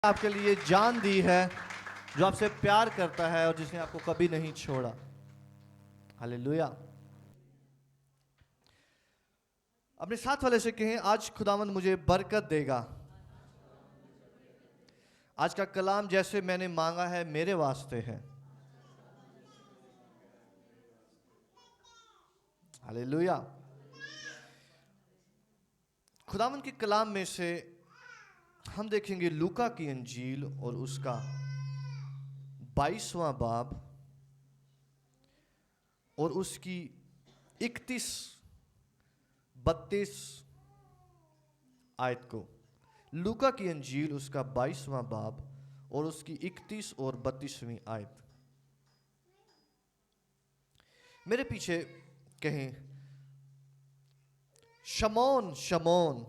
آپ کے لیے جان دی ہے، جو آپ سے پیار کرتا ہے اور جس نے آپ کو کبھی نہیں چھوڑا. ہاللیلویا. اپنے ساتھ والے سے کہیں، آج خداوند مجھے برکت دے گا. آج کا کلام جیسے میں نے مانگا ہے میرے واسطے ہے. ہاللیلویا. خداوند کے کلام میں سے ہم دیکھیں گے لوکا کی انجیل اور اس کا 22واں باب اور اس کی 31-32 آیت کو. لوکا کی انجیل اس کا 22واں باب اور اس کی 31 اور 32ویں آیت. میرے پیچھے کہیں، شمعون شمعون،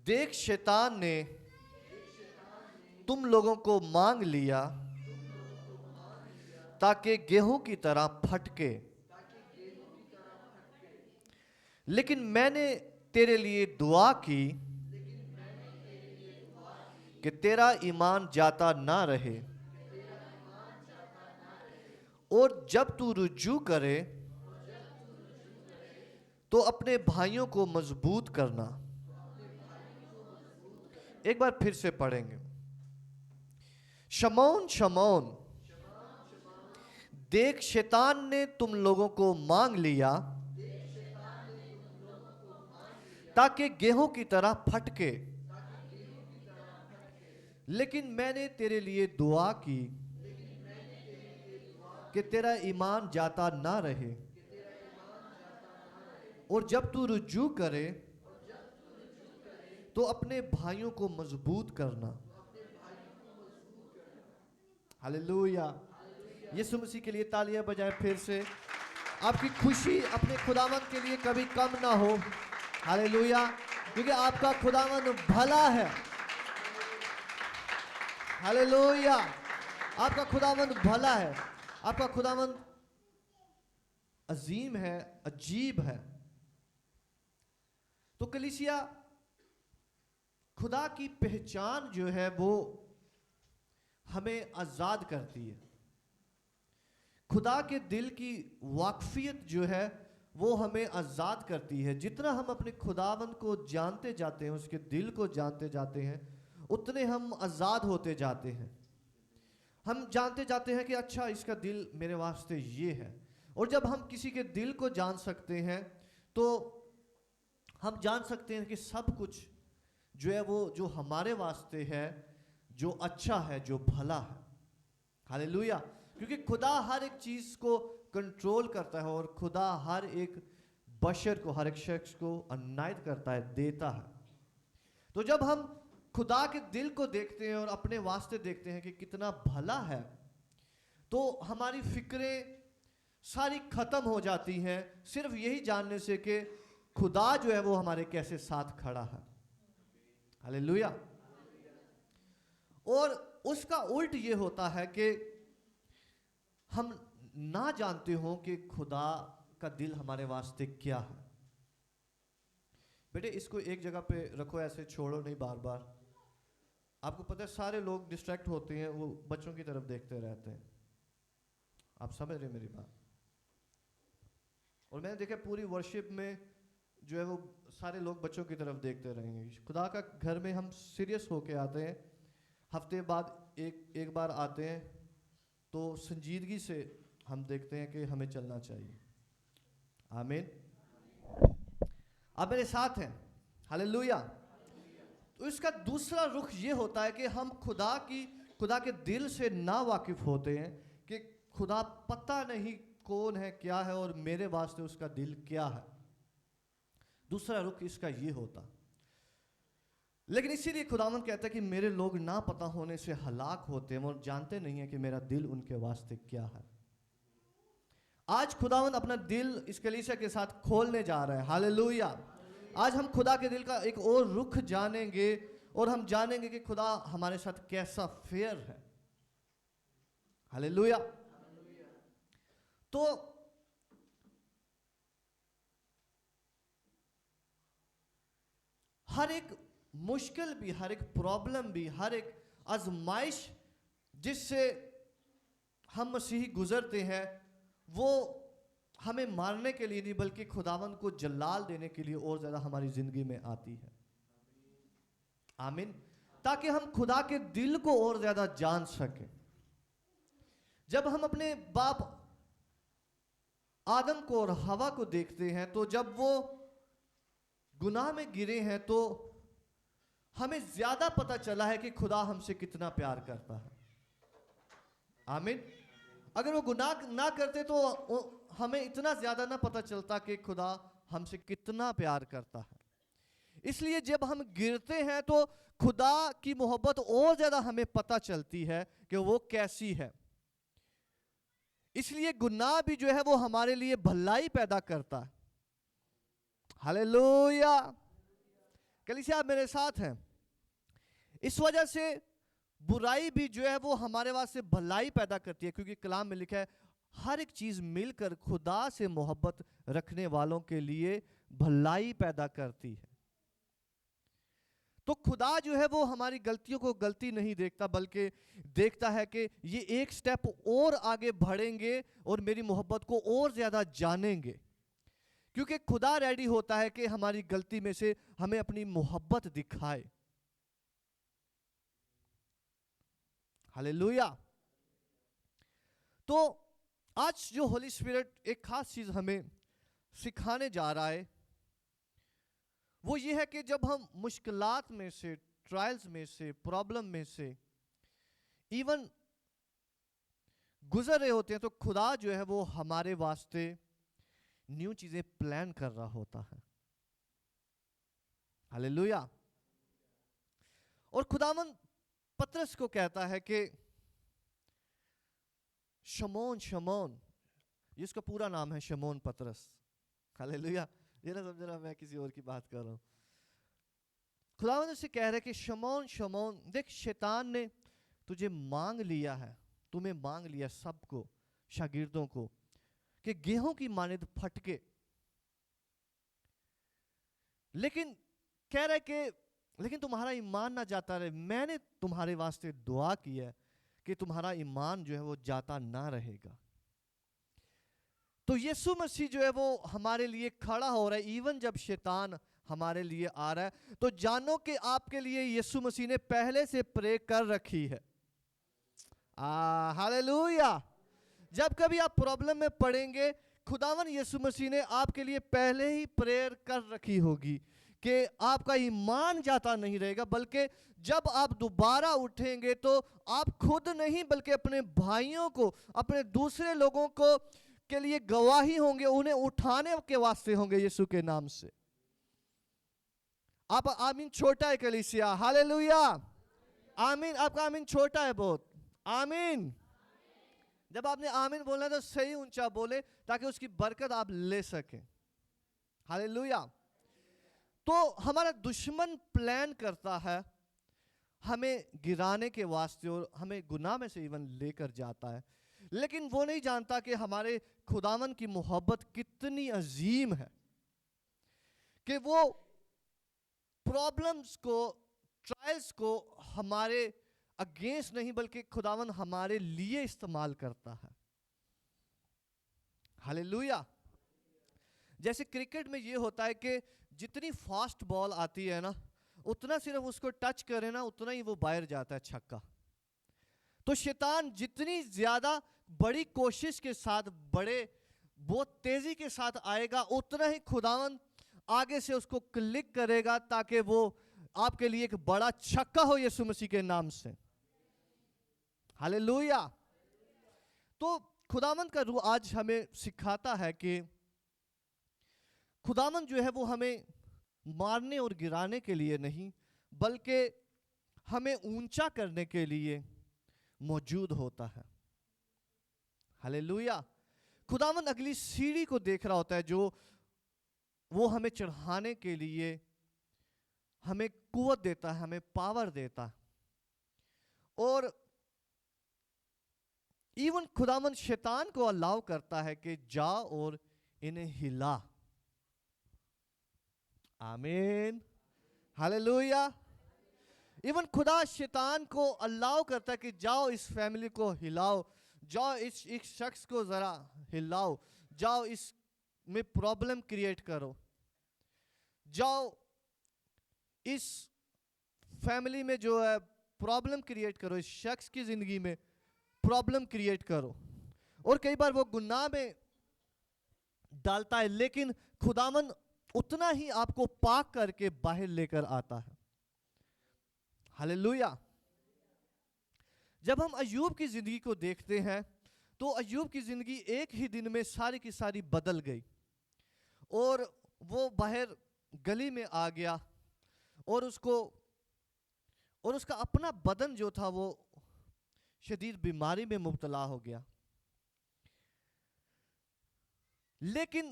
دیکھ شیطان نے تم لوگوں کو مانگ لیا تاکہ گیہوں کی طرح پھٹکے، لیکن میں نے تیرے لیے دعا کی کہ تیرا ایمان جاتا نہ رہے، اور جب تو رجوع کرے تو اپنے بھائیوں کو مضبوط کرنا. ایک بار پھر سے پڑھیں گے. شمعون شمعون، دیکھ شیطان نے تم لوگوں کو مانگ لیا تاکہ گیہوں کی طرح پھٹکے، لیکن میں نے تیرے لیے دعا کی کہ تیرا ایمان جاتا نہ رہے، اور جب تو رجوع کرے تو اپنے بھائیوں کو مضبوط کرنا. ہاللیلویا. یسوع مسیح کے لیے تالیاں بجائے پھر سے. آپ کی خوشی اپنے خداوند کے لیے کبھی کم نہ ہو. ہاللیلویا. کیونکہ آپ کا خداوند بھلا ہے. ہاللیلویا. آپ کا خداوند بھلا ہے. آپ کا خداوند عظیم ہے، عجیب ہے. تو کلیسیا، خدا کی پہچان جو ہے وہ ہمیں آزاد کرتی ہے. خدا کے دل کی واقفیت جو ہے وہ ہمیں آزاد کرتی ہے. جتنا ہم اپنے خداوند کو جانتے جاتے ہیں، اس کے دل کو جانتے جاتے ہیں، اتنے ہم آزاد ہوتے جاتے ہیں. ہم جانتے جاتے ہیں کہ اچھا اس کا دل میرے واسطے یہ ہے. اور جب ہم کسی کے دل کو جان سکتے ہیں تو ہم جان سکتے ہیں کہ سب کچھ جو ہے وہ جو ہمارے واسطے ہے، جو اچھا ہے، جو بھلا ہے. ہاللیلویا. کیونکہ خدا ہر ایک چیز کو کنٹرول کرتا ہے، اور خدا ہر ایک بشر کو، ہر ایک شخص کو عنایت کرتا ہے، دیتا ہے. تو جب ہم خدا کے دل کو دیکھتے ہیں اور اپنے واسطے دیکھتے ہیں کہ کتنا بھلا ہے، تو ہماری فکریں ساری ختم ہو جاتی ہیں صرف یہی جاننے سے کہ خدا جو ہے وہ ہمارے کیسے ساتھ کھڑا ہے. ہاللیلویا. اور اس کا الٹ یہ ہوتا ہے کہ ہم نہ جانتے ہوں کہ خدا کا دل ہمارے واسطے کیا ہے. بیٹے اس کو ایک جگہ پہ رکھو، ایسے چھوڑو نہیں بار بار. آپ کو پتہ ہے سارے لوگ ڈسٹریکٹ ہوتے ہیں، وہ بچوں کی طرف دیکھتے رہتے ہیں. آپ سمجھ رہے میری بات؟ اور میں نے دیکھا پوری ورشپ میں جو ہے وہ سارے لوگ بچوں کی طرف دیکھتے رہیں گے. خدا کا گھر میں ہم سیریس ہو کے آتے ہیں، ہفتے بعد ایک بار آتے ہیں، تو سنجیدگی سے ہم دیکھتے ہیں کہ ہمیں چلنا چاہیے. آمین. آپ میرے ساتھ ہیں؟ ہاللیلویا. تو اس کا دوسرا رخ یہ ہوتا ہے کہ ہم خدا کے دل سے نا واقف ہوتے ہیں کہ خدا پتہ نہیں کون ہے، کیا ہے، اور میرے واسطے اس کا دل کیا ہے. دوسرا رخ اس کا یہ ہوتا. لیکن اسی لیے خداوند کہتا ہے کہ میرے لوگ نا پتہ ہونے سے ہلاک ہوتے ہیں، وہ جانتے نہیں ہیں کہ میرا دل ان کے واسطے کیا ہے. آج خداوند اپنا دل اس کلیسیا کے ساتھ کھولنے جا رہا ہے. ہاللیلویا. آج ہم خدا کے دل کا ایک اور رخ جانیں گے، اور ہم جانیں گے کہ خدا ہمارے ساتھ کیسا فیئر ہے. ہاللیلویا. تو ہر ایک मुश्किल भी, हर एक प्रॉब्लम भी, हर एक आजमाइश जिससे हम मसीही गुजरते हैं, वो हमें मारने के लिए नहीं बल्कि खुदावंद को जलाल देने के लिए और ज़्यादा हमारी ज़िंदगी में आती है। आमीन। ताकि हम खुदा के दिल को और ज़्यादा जान सकें। जब हम अपने बाप आदम को और हवा को देखते हैं, तो जब वो गुनाह में गिरे हैं तो हमें ज़्यादा पता चला है कि खुदा हमसे कितना प्यार करता है। आमीन। अगर वो गुनाह ना करते तो हमें इतना ज़्यादा ना पता चलता कि खुदा हमसे कितना प्यार करता है। इसलिए जब हम गिरते हैं तो खुदा की मोहब्बत और ज़्यादा हमें पता चलती है कि वो कैसी है। इसलिए गुनाह भी जो है वो हमारे लिए भलाई पैदा करता है। हालेलुया। कलीसिया, आप मेरे साथ हैं। इस वजह से बुराई भी जो है वो हमारे वास्ते भलाई पैदा करती है, क्योंकि कलाम में लिखा है हर एक चीज मिलकर खुदा से मोहब्बत रखने वालों के लिए भलाई पैदा करती है। तो खुदा जो है वो हमारी गलतियों को गलती नहीं देखता, बल्कि देखता है कि ये एक स्टेप और आगे बढ़ेंगे और मेरी मोहब्बत को और ज्यादा जानेंगे, क्योंकि खुदा रेडी होता है कि हमारी गलती में से हमें अपनी मोहब्बत दिखाए। हालेलुया। तो आज जो होली स्पिरिट एक खास चीज हमें सिखाने जा रहा है वो ये है कि जब हम मुश्किलात में से, ट्रायल्स में से, प्रॉब्लम में से इवन गुजर रहे होते हैं, तो खुदा जो है वो हमारे वास्ते न्यू चीजें प्लान कर रहा होता है। हालेलुया। और खुदावंद पतरस को कहता है कि शमौन, शमौन, जिसका पूरा नाम है शमौन पतरस। हालेलुया। ये ना समझना मैं किसी और की बात कर रहा हूं। खुदावंद से कह रहे कि शमौन, शमौन, देख शैतान ने तुझे मांग लिया है, तुम्हें मांग लिया सबको, शागिर्दों को, कि गेहूं की मानिद फटके। लेकिन कह रहे कि लेकिन तुम्हारा ईमान ना जाता रहे। मैंने तुम्हारे वास्ते दुआ की है कि तुम्हारा ईमान जो है वो जाता ना रहेगा। तो यीशु मसीह जो है वो हमारे लिए खड़ा हो रहा है। इवन जब शैतान हमारे लिए आ रहा है तो जानो कि आपके लिए यीशु मसीह ने पहले से प्रे कर रखी है। हालेलुया। जब कभी आप प्रॉब्लम में पड़ेंगे, खुदावन यीशु मसीह ने आपके लिए पहले ही प्रेयर कर रखी होगी कि आपका ईमान जाता नहीं रहेगा, बल्कि जब आप दोबारा उठेंगे तो आप खुद नहीं बल्कि अपने भाइयों को, अपने दूसरे लोगों को के लिए गवाही होंगे, उन्हें उठाने के वास्ते होंगे यीशु के नाम से। आप आमीन छोटा है कलीसिया। हालेलुया। आमीन। आपका आमीन छोटा है बहुत। आमीन। जब आपने आमीन बोलना तो सही ऊंचा बोले ताकि उसकी बरकत आप ले सकें। हालेलुया। तो हमारा दुश्मन प्लान करता है हमें गिराने के वास्ते और हमें गुनाह में से इवन लेकर जाता है, लेकिन वो नहीं जानता कि हमारे खुदावन की मोहब्बत कितनी अजीम है कि वो प्रॉब्लम्स को, ट्रायल्स को हमारे अगेंस्ट नहीं बल्कि खुदावन हमारे लिए इस्तेमाल करता है। हालेलुया। जैसे क्रिकेट में ये होता है कि जितनी फास्ट बॉल आती है ना, उतना सिर्फ उसको टच करे ना, उतना ही वो बाहर जाता है, छक्का। तो शैतान जितनी ज्यादा बड़ी कोशिश के साथ, बड़े बहुत तेजी के साथ आएगा, उतना ही खुदावन आगे से उसको क्लिक करेगा ताकि वो आपके लिए एक बड़ा छक्का हो यीशु मसीह के नाम से। हालेलुया। तो खुदावन का रूह आज हमें सिखाता है कि खुदावन जो है वो हमें मारने और गिराने के लिए नहीं बल्कि हमें ऊंचा करने के लिए मौजूद होता है। हालेलुया। खुदावन अगली सीढ़ी को देख रहा होता है जो वो हमें चढ़ाने के लिए हमें कुव्वत देता है, हमें पावर देता है। और इवन खुदावन शैतान को अलाउ करता है कि जा और इन्हें हिला। आमीन। हालेलुया। ایون خدا شیطان کو الاؤ کرتا ہے کہ جاؤ اس فیملی کو ہلاؤ, جاؤ اس شخص کو ذرا ہلاؤ, جاؤ اس میں پرابلم کریٹ کرو, جاؤ اس فیملی میں جو ہے پرابلم کریٹ کرو, اس شخص کی زندگی میں پرابلم کریٹ کرو. اور کئی بار وہ گناہ میں ڈالتا ہے, لیکن خداوند اتنا ہی آپ کو پاک کر کے باہر لے کر آتا ہے. ہاللویا. جب ہم ایوب کی زندگی کو دیکھتے ہیں تو ایوب کی زندگی ایک ہی دن میں ساری کی ساری بدل گئی, اور وہ باہر گلی میں آ گیا, اور اس کا اپنا بدن جو تھا وہ شدید بیماری میں مبتلا ہو گیا. لیکن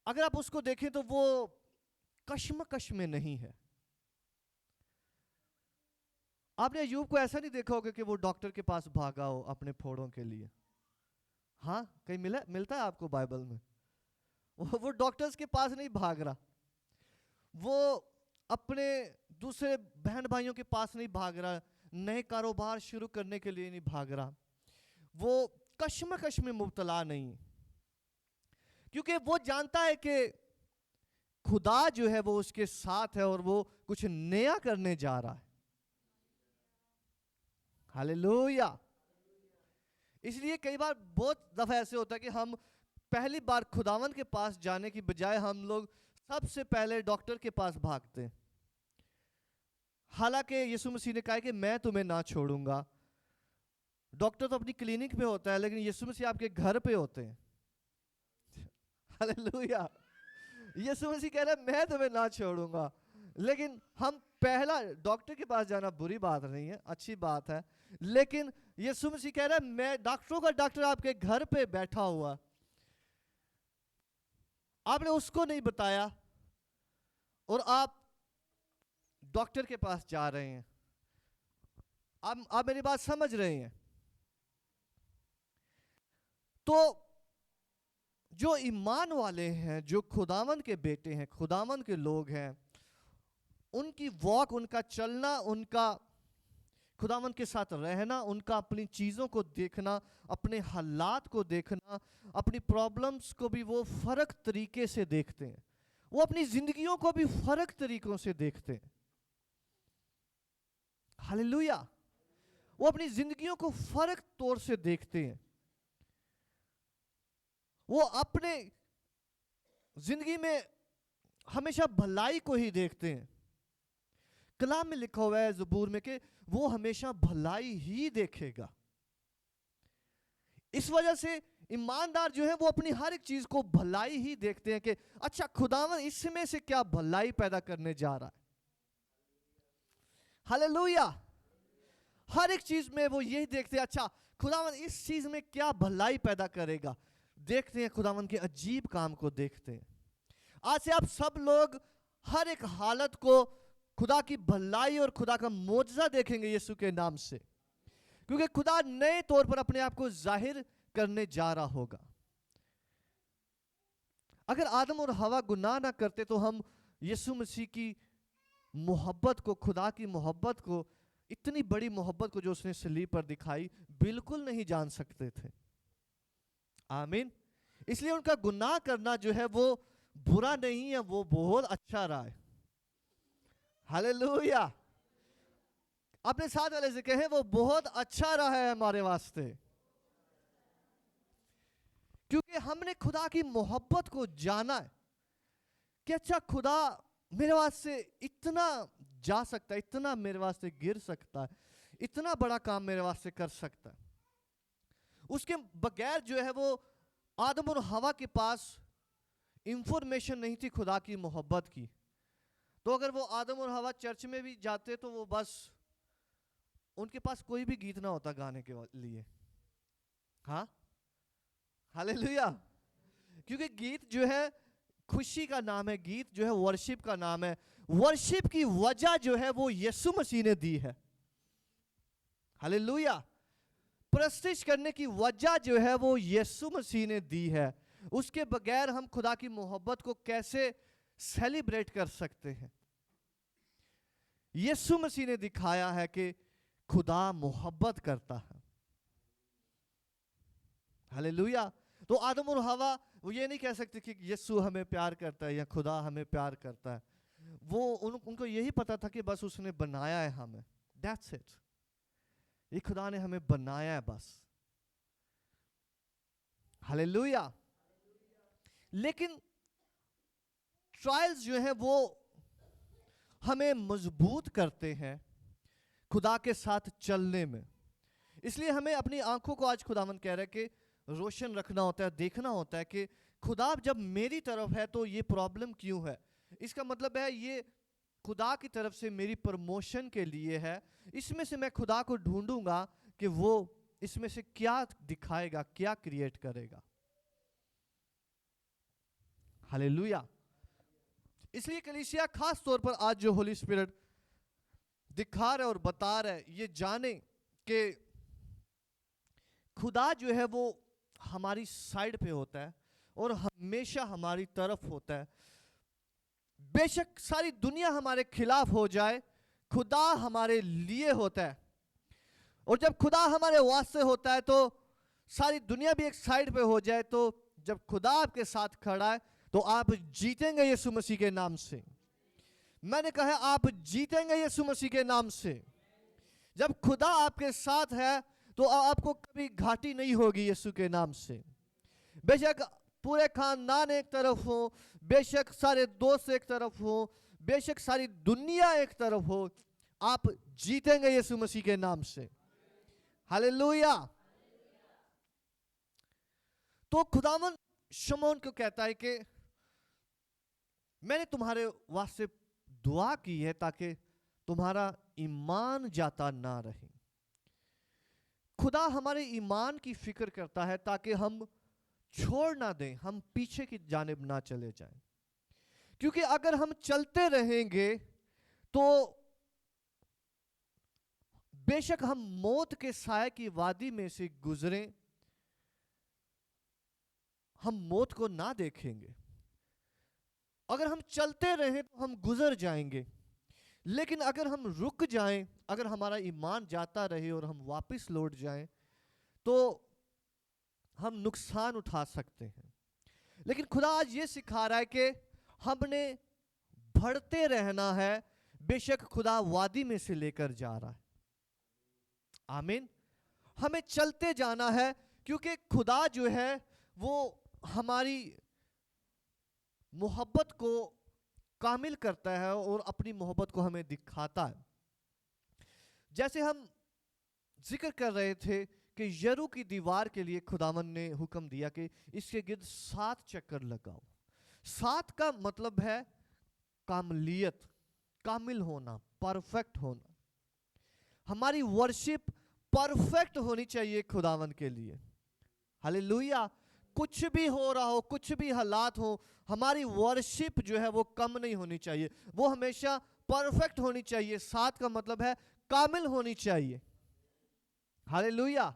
اگر آپ اس کو دیکھیں تو وہ کشمکش میں نہیں ہے. آپ نے ایوب کو ایسا نہیں دیکھا ہوگا کہ وہ ڈاکٹر کے پاس بھاگا ہو اپنے پھوڑوں کے لیے. ہاں, کہیں ملتا ہے آپ کو بائبل میں؟ وہ ڈاکٹرز کے پاس نہیں بھاگ رہا, وہ اپنے دوسرے بہن بھائیوں کے پاس نہیں بھاگ رہا, نئے کاروبار شروع کرنے کے لیے نہیں بھاگ رہا, وہ کشمکش میں مبتلا نہیں, کیونکہ وہ جانتا ہے کہ خدا جو ہے وہ اس کے ساتھ ہے اور وہ کچھ نیا کرنے جا رہا ہے. ہاللویا. اس لیے کئی بار بہت دفعہ ایسے ہوتا ہے کہ ہم پہلی بار خداوند کے پاس جانے کی بجائے ہم لوگ سب سے پہلے ڈاکٹر کے پاس بھاگتے ہیں. حالانکہ یسوع مسیح نے کہا کہ میں تمہیں نہ چھوڑوں گا. ڈاکٹر تو اپنی کلینک پہ ہوتا ہے, لیکن یسوع مسیح آپ کے گھر پہ ہوتے ہیں. ہاللویا. یسوع مسیح کہہ رہا ہے میں تمہیں نہ چھوڑوں گا. لیکن ہم پہلا ڈاکٹر کے پاس جانا بری بات نہیں ہے, اچھی بات ہے, لیکن یسوع مسیح کہہ رہا ہے میں ڈاکٹروں کا ڈاکٹر آپ کے گھر پہ بیٹھا ہوا. آپ نے اس کو نہیں بتایا اور آپ ڈاکٹر کے پاس جا رہے ہیں. آپ میری بات سمجھ رہے ہیں؟ تو جو ایمان والے ہیں, جو خداوند کے بیٹے ہیں, خداوند کے لوگ ہیں, ان کی واک, ان کا چلنا, ان کا خداوند کے ساتھ رہنا, ان کا اپنی چیزوں کو دیکھنا, اپنے حالات کو دیکھنا, اپنی پرابلمز کو بھی وہ فرق طریقے سے دیکھتے ہیں, وہ اپنی زندگیوں کو بھی فرق طریقوں سے دیکھتے ہیں. ہاللویا. وہ اپنی زندگیوں کو فرق طور سے دیکھتے ہیں. وہ اپنے زندگی میں ہمیشہ بھلائی کو ہی دیکھتے ہیں. کلام میں لکھا ہوا ہے زبور میں کہ وہ ہمیشہ بھلائی ہی دیکھے گا. اس وجہ سے ایماندار جو ہے وہ اپنی ہر ایک چیز کو بھلائی ہی دیکھتے ہیں کہ اچھا خداوند اس میں سے کیا بھلائی پیدا کرنے جا رہا ہے. ہاللویا. ہر ایک چیز میں وہ یہی دیکھتے ہیں اچھا خداوند اس چیز میں کیا بھلائی پیدا کرے گا. دیکھتے ہیں خداوند کے عجیب کام کو دیکھتے ہیں. آج سے آپ سب لوگ ہر ایک حالت کو خدا کی بھلائی اور خدا کا معجزہ دیکھیں گے یسوع کے نام سے, کیونکہ خدا نئے طور پر اپنے آپ کو ظاہر کرنے جا رہا ہوگا. اگر آدم اور حوا گناہ نہ کرتے تو ہم یسوع مسیح کی محبت کو, خدا کی محبت کو, اتنی بڑی محبت کو جو اس نے صلیب پر دکھائی, بالکل نہیں جان سکتے تھے. آمین. اس لیے ان کا گناہ کرنا جو ہے وہ برا نہیں ہے, وہ بہت اچھا رہا ہے. ہاللویا. اپنے ساتھ والے سے کہیں وہ بہت اچھا رہا ہے ہمارے واسطے, کیونکہ ہم نے خدا کی محبت کو جانا ہے کہ اچھا خدا میرے واسطے اتنا جا سکتا ہے, اتنا میرے واسطے گر سکتا ہے, اتنا بڑا کام میرے واسطے کر سکتا ہے. اس کے بغیر جو ہے وہ آدم اور حوا کے پاس انفارمیشن نہیں تھی خدا کی محبت کی. تو اگر وہ آدم اور حوا چرچ میں بھی جاتے تو وہ بس ان کے پاس کوئی بھی گیت نہ ہوتا گانے کے لیے. ہاں, ہاللویا. کیونکہ گیت جو ہے خوشی کا نام ہے, گیت جو ہے ورشپ کا نام ہے. ورشپ کی وجہ جو ہے وہ یسوع مسیح نے دی ہے. ہاللویا. پرستش کرنے کی وجہ جو ہے وہ یسوع مسیح نے دی ہے. اس کے بغیر ہم خدا کی محبت کو کیسے سیلیبریٹ کر سکتے ہیں؟ یسوع مسیح نے دکھایا ہے کہ خدا محبت کرتا ہے. ہاللیلویا. تو آدم اور حوا وہ یہ نہیں کہہ سکتے کہ یسوع ہمیں پیار کرتا ہے یا خدا ہمیں پیار کرتا ہے. وہ ان کو یہی پتا تھا کہ بس اس نے بنایا ہے ہمیں. That's it. یہ خدا نے ہمیں بنایا ہے بس. ہاللیلویا. لیکن ٹرائلز جو ہیں وہ ہمیں مضبوط کرتے ہیں خدا کے ساتھ چلنے میں. اس لیے ہمیں اپنی آنکھوں کو آج خداوند کہہ رہا ہے کہ روشن رکھنا ہوتا ہے, دیکھنا ہوتا ہے کہ خدا جب میری طرف ہے تو یہ پرابلم کیوں ہے. اس کا مطلب ہے یہ خدا کی طرف سے میری پرموشن کے لیے ہے. اس میں سے میں خدا کو ڈھونڈوں گا کہ وہ اس میں سے کیا دکھائے گا, کیا کریٹ کرے گا. ہاللیلویا. اس لیے کلیسیا خاص طور پر آج جو ہولی اسپرٹ دکھا رہا ہے اور بتا رہا ہے, یہ جانے کہ خدا جو ہے وہ ہماری سائڈ پہ ہوتا ہے اور ہمیشہ ہماری طرف ہوتا ہے. بے شک ساری دنیا ہمارے خلاف ہو جائے, خدا ہمارے لیے ہوتا ہے. اور جب خدا ہمارے واسطے ہوتا ہے تو ساری دنیا بھی ایک سائڈ پہ ہو جائے, تو جب خدا آپ کے ساتھ کھڑا ہے تو آپ جیتیں گے یسوع مسیح کے نام سے. میں نے کہا آپ جیتیں گے یسوع مسیح کے نام سے. جب خدا آپ کے ساتھ ہے تو آپ کو کبھی گھاٹی نہیں ہوگی یسوع کے نام سے. بے شک پورے خاندان ایک طرف ہو, بے شک سارے دوست ایک طرف ہو, بے شک ساری دنیا ایک طرف ہو, آپ جیتیں گے یسوع مسیح کے نام سے. ہاللیلویا. تو خداوند شمعون کو کہتا ہے کہ میں نے تمہارے واسطے دعا کی ہے تاکہ تمہارا ایمان جاتا نہ رہے. خدا ہمارے ایمان کی فکر کرتا ہے تاکہ ہم چھوڑ نہ دیں, ہم پیچھے کی جانب نہ چلے جائیں. کیونکہ اگر ہم چلتے رہیں گے تو بے شک ہم موت کے سائے کی وادی میں سے گزریں, ہم موت کو نہ دیکھیں گے. اگر ہم چلتے رہیں تو ہم گزر جائیں گے, لیکن اگر ہم رک جائیں, اگر ہمارا ایمان جاتا رہے اور ہم واپس لوٹ جائیں تو ہم نقصان اٹھا سکتے ہیں. لیکن خدا آج یہ سکھا رہا ہے کہ ہم نے بڑھتے رہنا ہے. بے شک خدا وادی میں سے لے کر جا رہا ہے. آمین. ہمیں چلتے جانا ہے کیونکہ خدا جو ہے وہ ہماری محبت کو کامل کرتا ہے اور اپنی محبت کو ہمیں دکھاتا ہے. جیسے ہم ذکر کر رہے تھے کہ یرو کی دیوار کے لیے خداوند نے حکم دیا کہ اس کے گرد 7 چکر لگاؤ. 7 کا مطلب ہے کاملیت, کامل ہونا, پرفیکٹ ہونا. ہماری ورشپ پرفیکٹ ہونی چاہیے خداوند کے لیے. ہاللیلویا. کچھ بھی ہو رہا ہو, کچھ بھی حالات ہو, ہماری ورشپ جو ہے وہ کم نہیں ہونی چاہیے, وہ ہمیشہ پرفیکٹ ہونی چاہیے. 7 کا مطلب ہے کامل ہونی چاہیے. ہاللیلویا.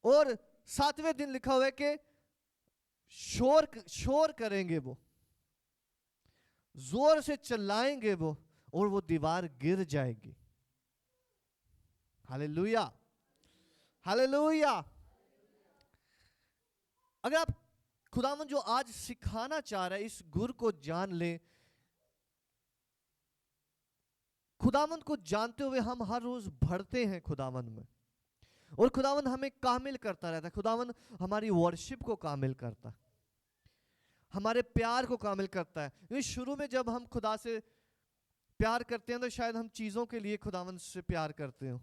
اور 7ویں دن لکھا ہوا ہے کہ شور کریں گے, وہ زور سے چلائیں گے وہ, اور وہ دیوار گر جائے گی. ہاللیلویا. ہاللیلویا. اگر آپ خداوند جو آج سکھانا چاہ رہا ہے اس گر کو جان لیں. خداوند کو جانتے ہوئے ہم ہر روز بڑھتے ہیں خداوند میں, اور خداوند ہمیں کامل کرتا رہتا ہے. خداوند ہماری ورشپ کو کامل کرتا ہے, ہمارے پیار کو کامل کرتا ہے. شروع میں جب ہم خدا سے پیار کرتے ہیں تو شاید ہم چیزوں کے لیے خداوند سے پیار کرتے ہوں,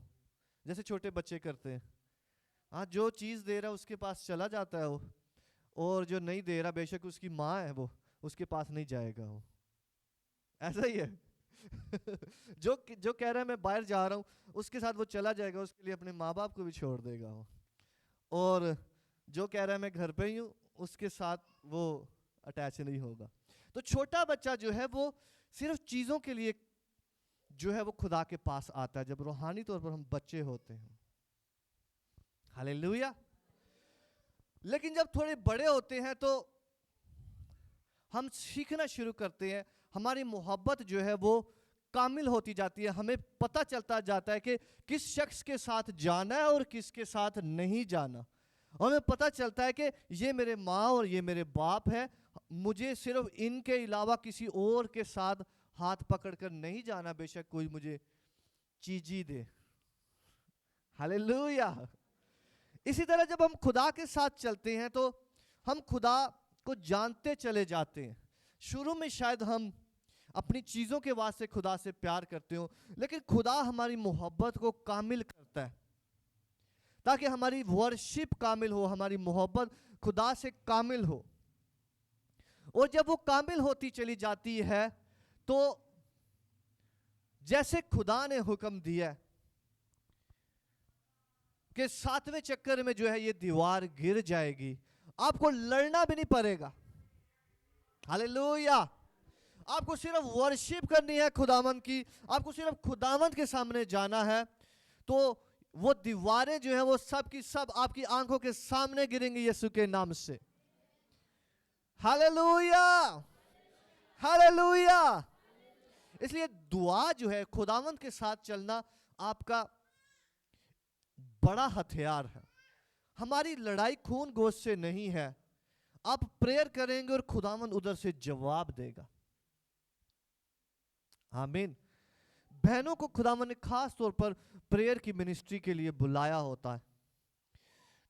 جیسے چھوٹے بچے کرتے ہیں. ہاں, جو چیز دے رہا ہے اس کے پاس چلا جاتا ہے وہ, اور جو نہیں دے رہا بے شک اس کی ماں ہے وہ اس کے پاس نہیں جائے گا وہ. ایسا ہی ہے. جو کہہ رہا ہے میں باہر جا رہا ہوں اس کے ساتھ وہ چلا جائے گا, اس کے لیے اپنے ماں باپ کو بھی چھوڑ دے گا وہ. اور جو کہہ رہا ہے میں گھر پہ ہی ہوں اس کے ساتھ وہ اٹیچ نہیں ہوگا. تو چھوٹا بچہ جو ہے وہ صرف چیزوں کے لیے جو ہے وہ خدا کے پاس آتا ہے جب روحانی طور پر ہم بچے ہوتے ہیں. ہاللیلویا. لیکن جب تھوڑے بڑے ہوتے ہیں تو ہم سیکھنا شروع کرتے ہیں, ہماری محبت جو ہے وہ کامل ہوتی جاتی ہے. ہمیں پتہ چلتا جاتا ہے کہ کس شخص کے ساتھ جانا ہے اور کس کے ساتھ نہیں جانا. اور ہمیں پتہ چلتا ہے کہ یہ میرے ماں اور یہ میرے باپ ہے, مجھے صرف ان کے علاوہ کسی اور کے ساتھ ہاتھ پکڑ کر نہیں جانا, بے شک کوئی مجھے چیزی دے. ہاللیلویا. اسی طرح جب ہم خدا کے ساتھ چلتے ہیں تو ہم خدا کو جانتے چلے جاتے ہیں. شروع میں شاید ہم اپنی چیزوں کے واسطے خدا سے پیار کرتے ہوں, لیکن خدا ہماری محبت کو کامل کرتا ہے تاکہ ہماری ورشپ کامل ہو, ہماری محبت خدا سے کامل ہو. اور جب وہ کامل ہوتی چلی جاتی ہے تو جیسے خدا نے حکم دیا کہ 7ویں چکر میں جو ہے یہ دیوار گر جائے گی, آپ کو لڑنا بھی نہیں پڑے گا. ہاللیلویا. آپ کو صرف ورشپ کرنی ہے خداوند کی, آپ کو صرف خداوند کے سامنے جانا ہے, تو وہ دیواریں جو ہیں وہ سب کی سب آپ کی آنکھوں کے سامنے گریں گی یسوع کے نام سے. ہاللیلویا, ہاللیلویا. اس لیے دعا جو ہے, خداوند کے ساتھ چلنا آپ کا بڑا ہتھیار ہے. ہماری لڑائی خون گوشت سے نہیں ہے. آپ پریئر کریں گے اور خداوند ادھر سے جواب دے گا. آمین. بہنوں کو خداوند نے خاص طور پر پریئر کی منسٹری کے لیے بلایا ہوتا ہے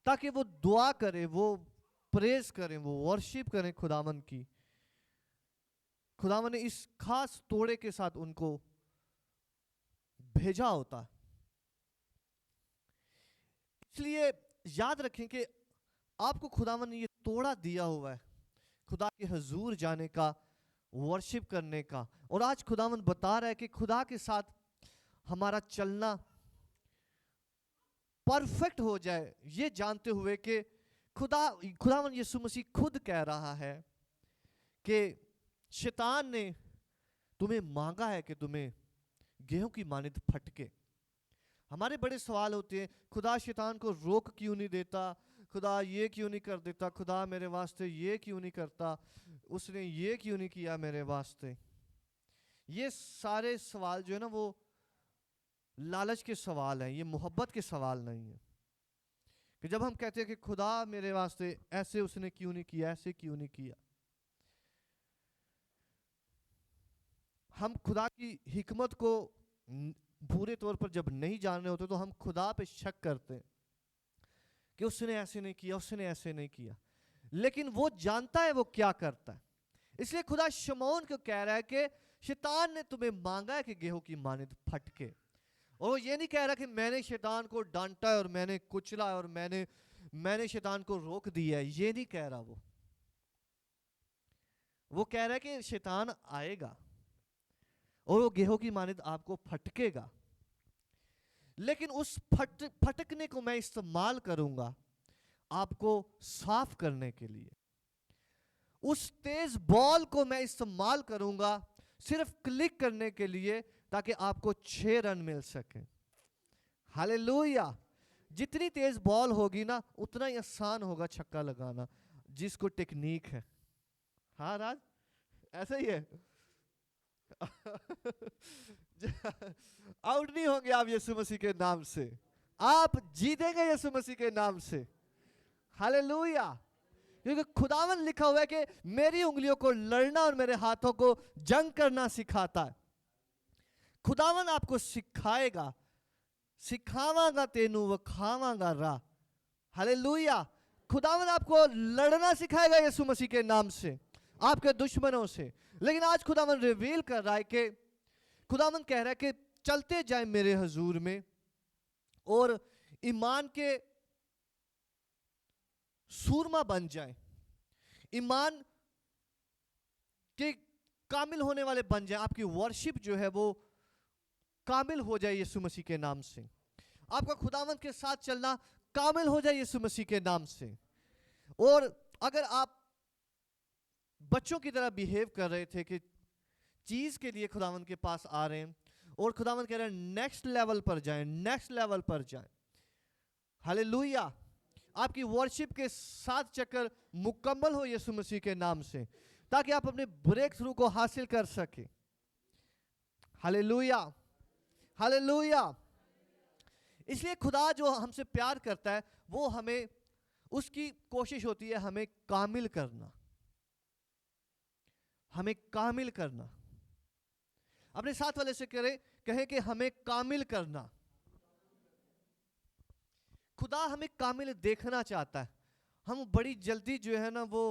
تاکہ وہ دعا کریں, وہ پریز کریں, وہ ورشپ کریں خداوند کی. خداوند نے اس خاص توڑے کے ساتھ ان کو بھیجا ہوتا ہے. اس لیے یاد رکھیں کہ آپ کو خداوند نے یہ توڑا دیا ہوا ہے خدا کے حضور جانے کا, ورشپ کرنے کا. اور آج خداوند بتا رہا ہے کہ خدا کے ساتھ ہمارا چلنا پرفیکٹ ہو جائے, یہ جانتے ہوئے کہ خداوند یسوع مسیح خود کہہ رہا ہے کہ شیطان نے تمہیں مانگا ہے کہ تمہیں گیہوں کی مانند پھٹکے. ہمارے بڑے سوال ہوتے ہیں, خدا شیطان کو روک کیوں نہیں دیتا, خدا یہ کیوں نہیں کر دیتا, خدا میرے واسطے یہ کیوں نہیں کرتا, اس نے یہ کیوں نہیں کیا میرے واسطے. یہ سارے سوال جو ہے نا وہ لالچ کے سوال ہیں, یہ محبت کے سوال نہیں ہیں. کہ جب ہم کہتے ہیں کہ خدا میرے واسطے ایسے اس نے کیوں نہیں کیا, ایسے کیوں نہیں کیا, ہم خدا کی حکمت کو پورے طور پر جب نہیں جان رہے ہوتے تو ہم خدا پہ شک کرتے ہیں کہ اس نے ایسے نہیں کیا, اس نے ایسے نہیں کیا. لیکن وہ جانتا ہے وہ کیا کرتا ہے. اس لیے خدا شمعون کو کہہ رہا ہے کہ شیطان نے تمہیں مانگا ہے کہ گیہوں کی مانند پھٹکے. اور وہ یہ نہیں کہہ رہا کہ میں نے شیطان کو ڈانٹا ہے اور میں نے کچلا ہے اور میں نے شیطان کو روک دیا ہے, یہ نہیں کہہ رہا. وہ کہہ رہا ہے کہ شیطان آئے گا اور وہ گیہوں کی مانند آپ کو پھٹکے گا, لیکن اس پھٹکنے کو میں استعمال کروں گا آپ کو صاف کرنے کے لیے. اس تیز بال کو میں استعمال کروں گا صرف کلک کرنے کے لیے تاکہ آپ کو 6 رن مل سکیں. ہاللیلویا. جتنی تیز بال ہوگی نا اتنا ہی آسان ہوگا چھکا لگانا, جس کو ٹیکنیک ہے. ہاں راج ایسا ہی ہے. آؤٹ نہیں ہوں گے آپ یسوع مسیح کے نام سے, آپ جیتیں گے یسوع مسیح کے نام سے. ہاللیلویا. کیونکہ خداوند لکھا ہوا ہے کہ میری انگلیوں کو لڑنا اور میرے ہاتھوں کو جنگ کرنا سکھاتا ہے. خداوند آپ کو سکھائے گا, سکھاواں گا تینوں وکھاواں گا راہ. ہاللیلویا. خداوند آپ کو لڑنا سکھائے گا یسوع مسیح کے نام سے آپ کے دشمنوں سے. لیکن آج خداوند ریویل کر رہا ہے کہ خداوند کہہ رہا ہے کہ چلتے جائیں میرے حضور میں اور ایمان کے سورما بن جائیں, ایمان کے کامل ہونے والے بن جائیں. آپ کی ورشپ جو ہے وہ کامل ہو جائے یسوع مسیح کے نام سے. آپ کا خداوند کے ساتھ چلنا کامل ہو جائے یسوع مسیح کے نام سے. اور اگر آپ بچوں کی طرح بیہیو کر رہے تھے کہ چیز کے لیے خداوند کے پاس آ رہے ہیں اور خداوند کہہ رہے ہیں نیکسٹ لیول پر جائیں, نیکسٹ لیول پر جائیں. ہاللیلویا. آپ کی ورشپ کے 7 چکر مکمل ہو یسوع مسیح کے نام سے تاکہ آپ اپنے بریک تھرو کو حاصل کر سکیں. Hallelujah, hallelujah. इसलिए खुदा जो हमसे प्यार करता है वो हमें, उसकी कोशिश होती है हमें कामिल करना, हमें कामिल करना। अपने साथ वाले से कहें कि हमें कामिल करना। खुदा हमें कामिल देखना चाहता है। हम बड़ी जल्दी जो है ना वो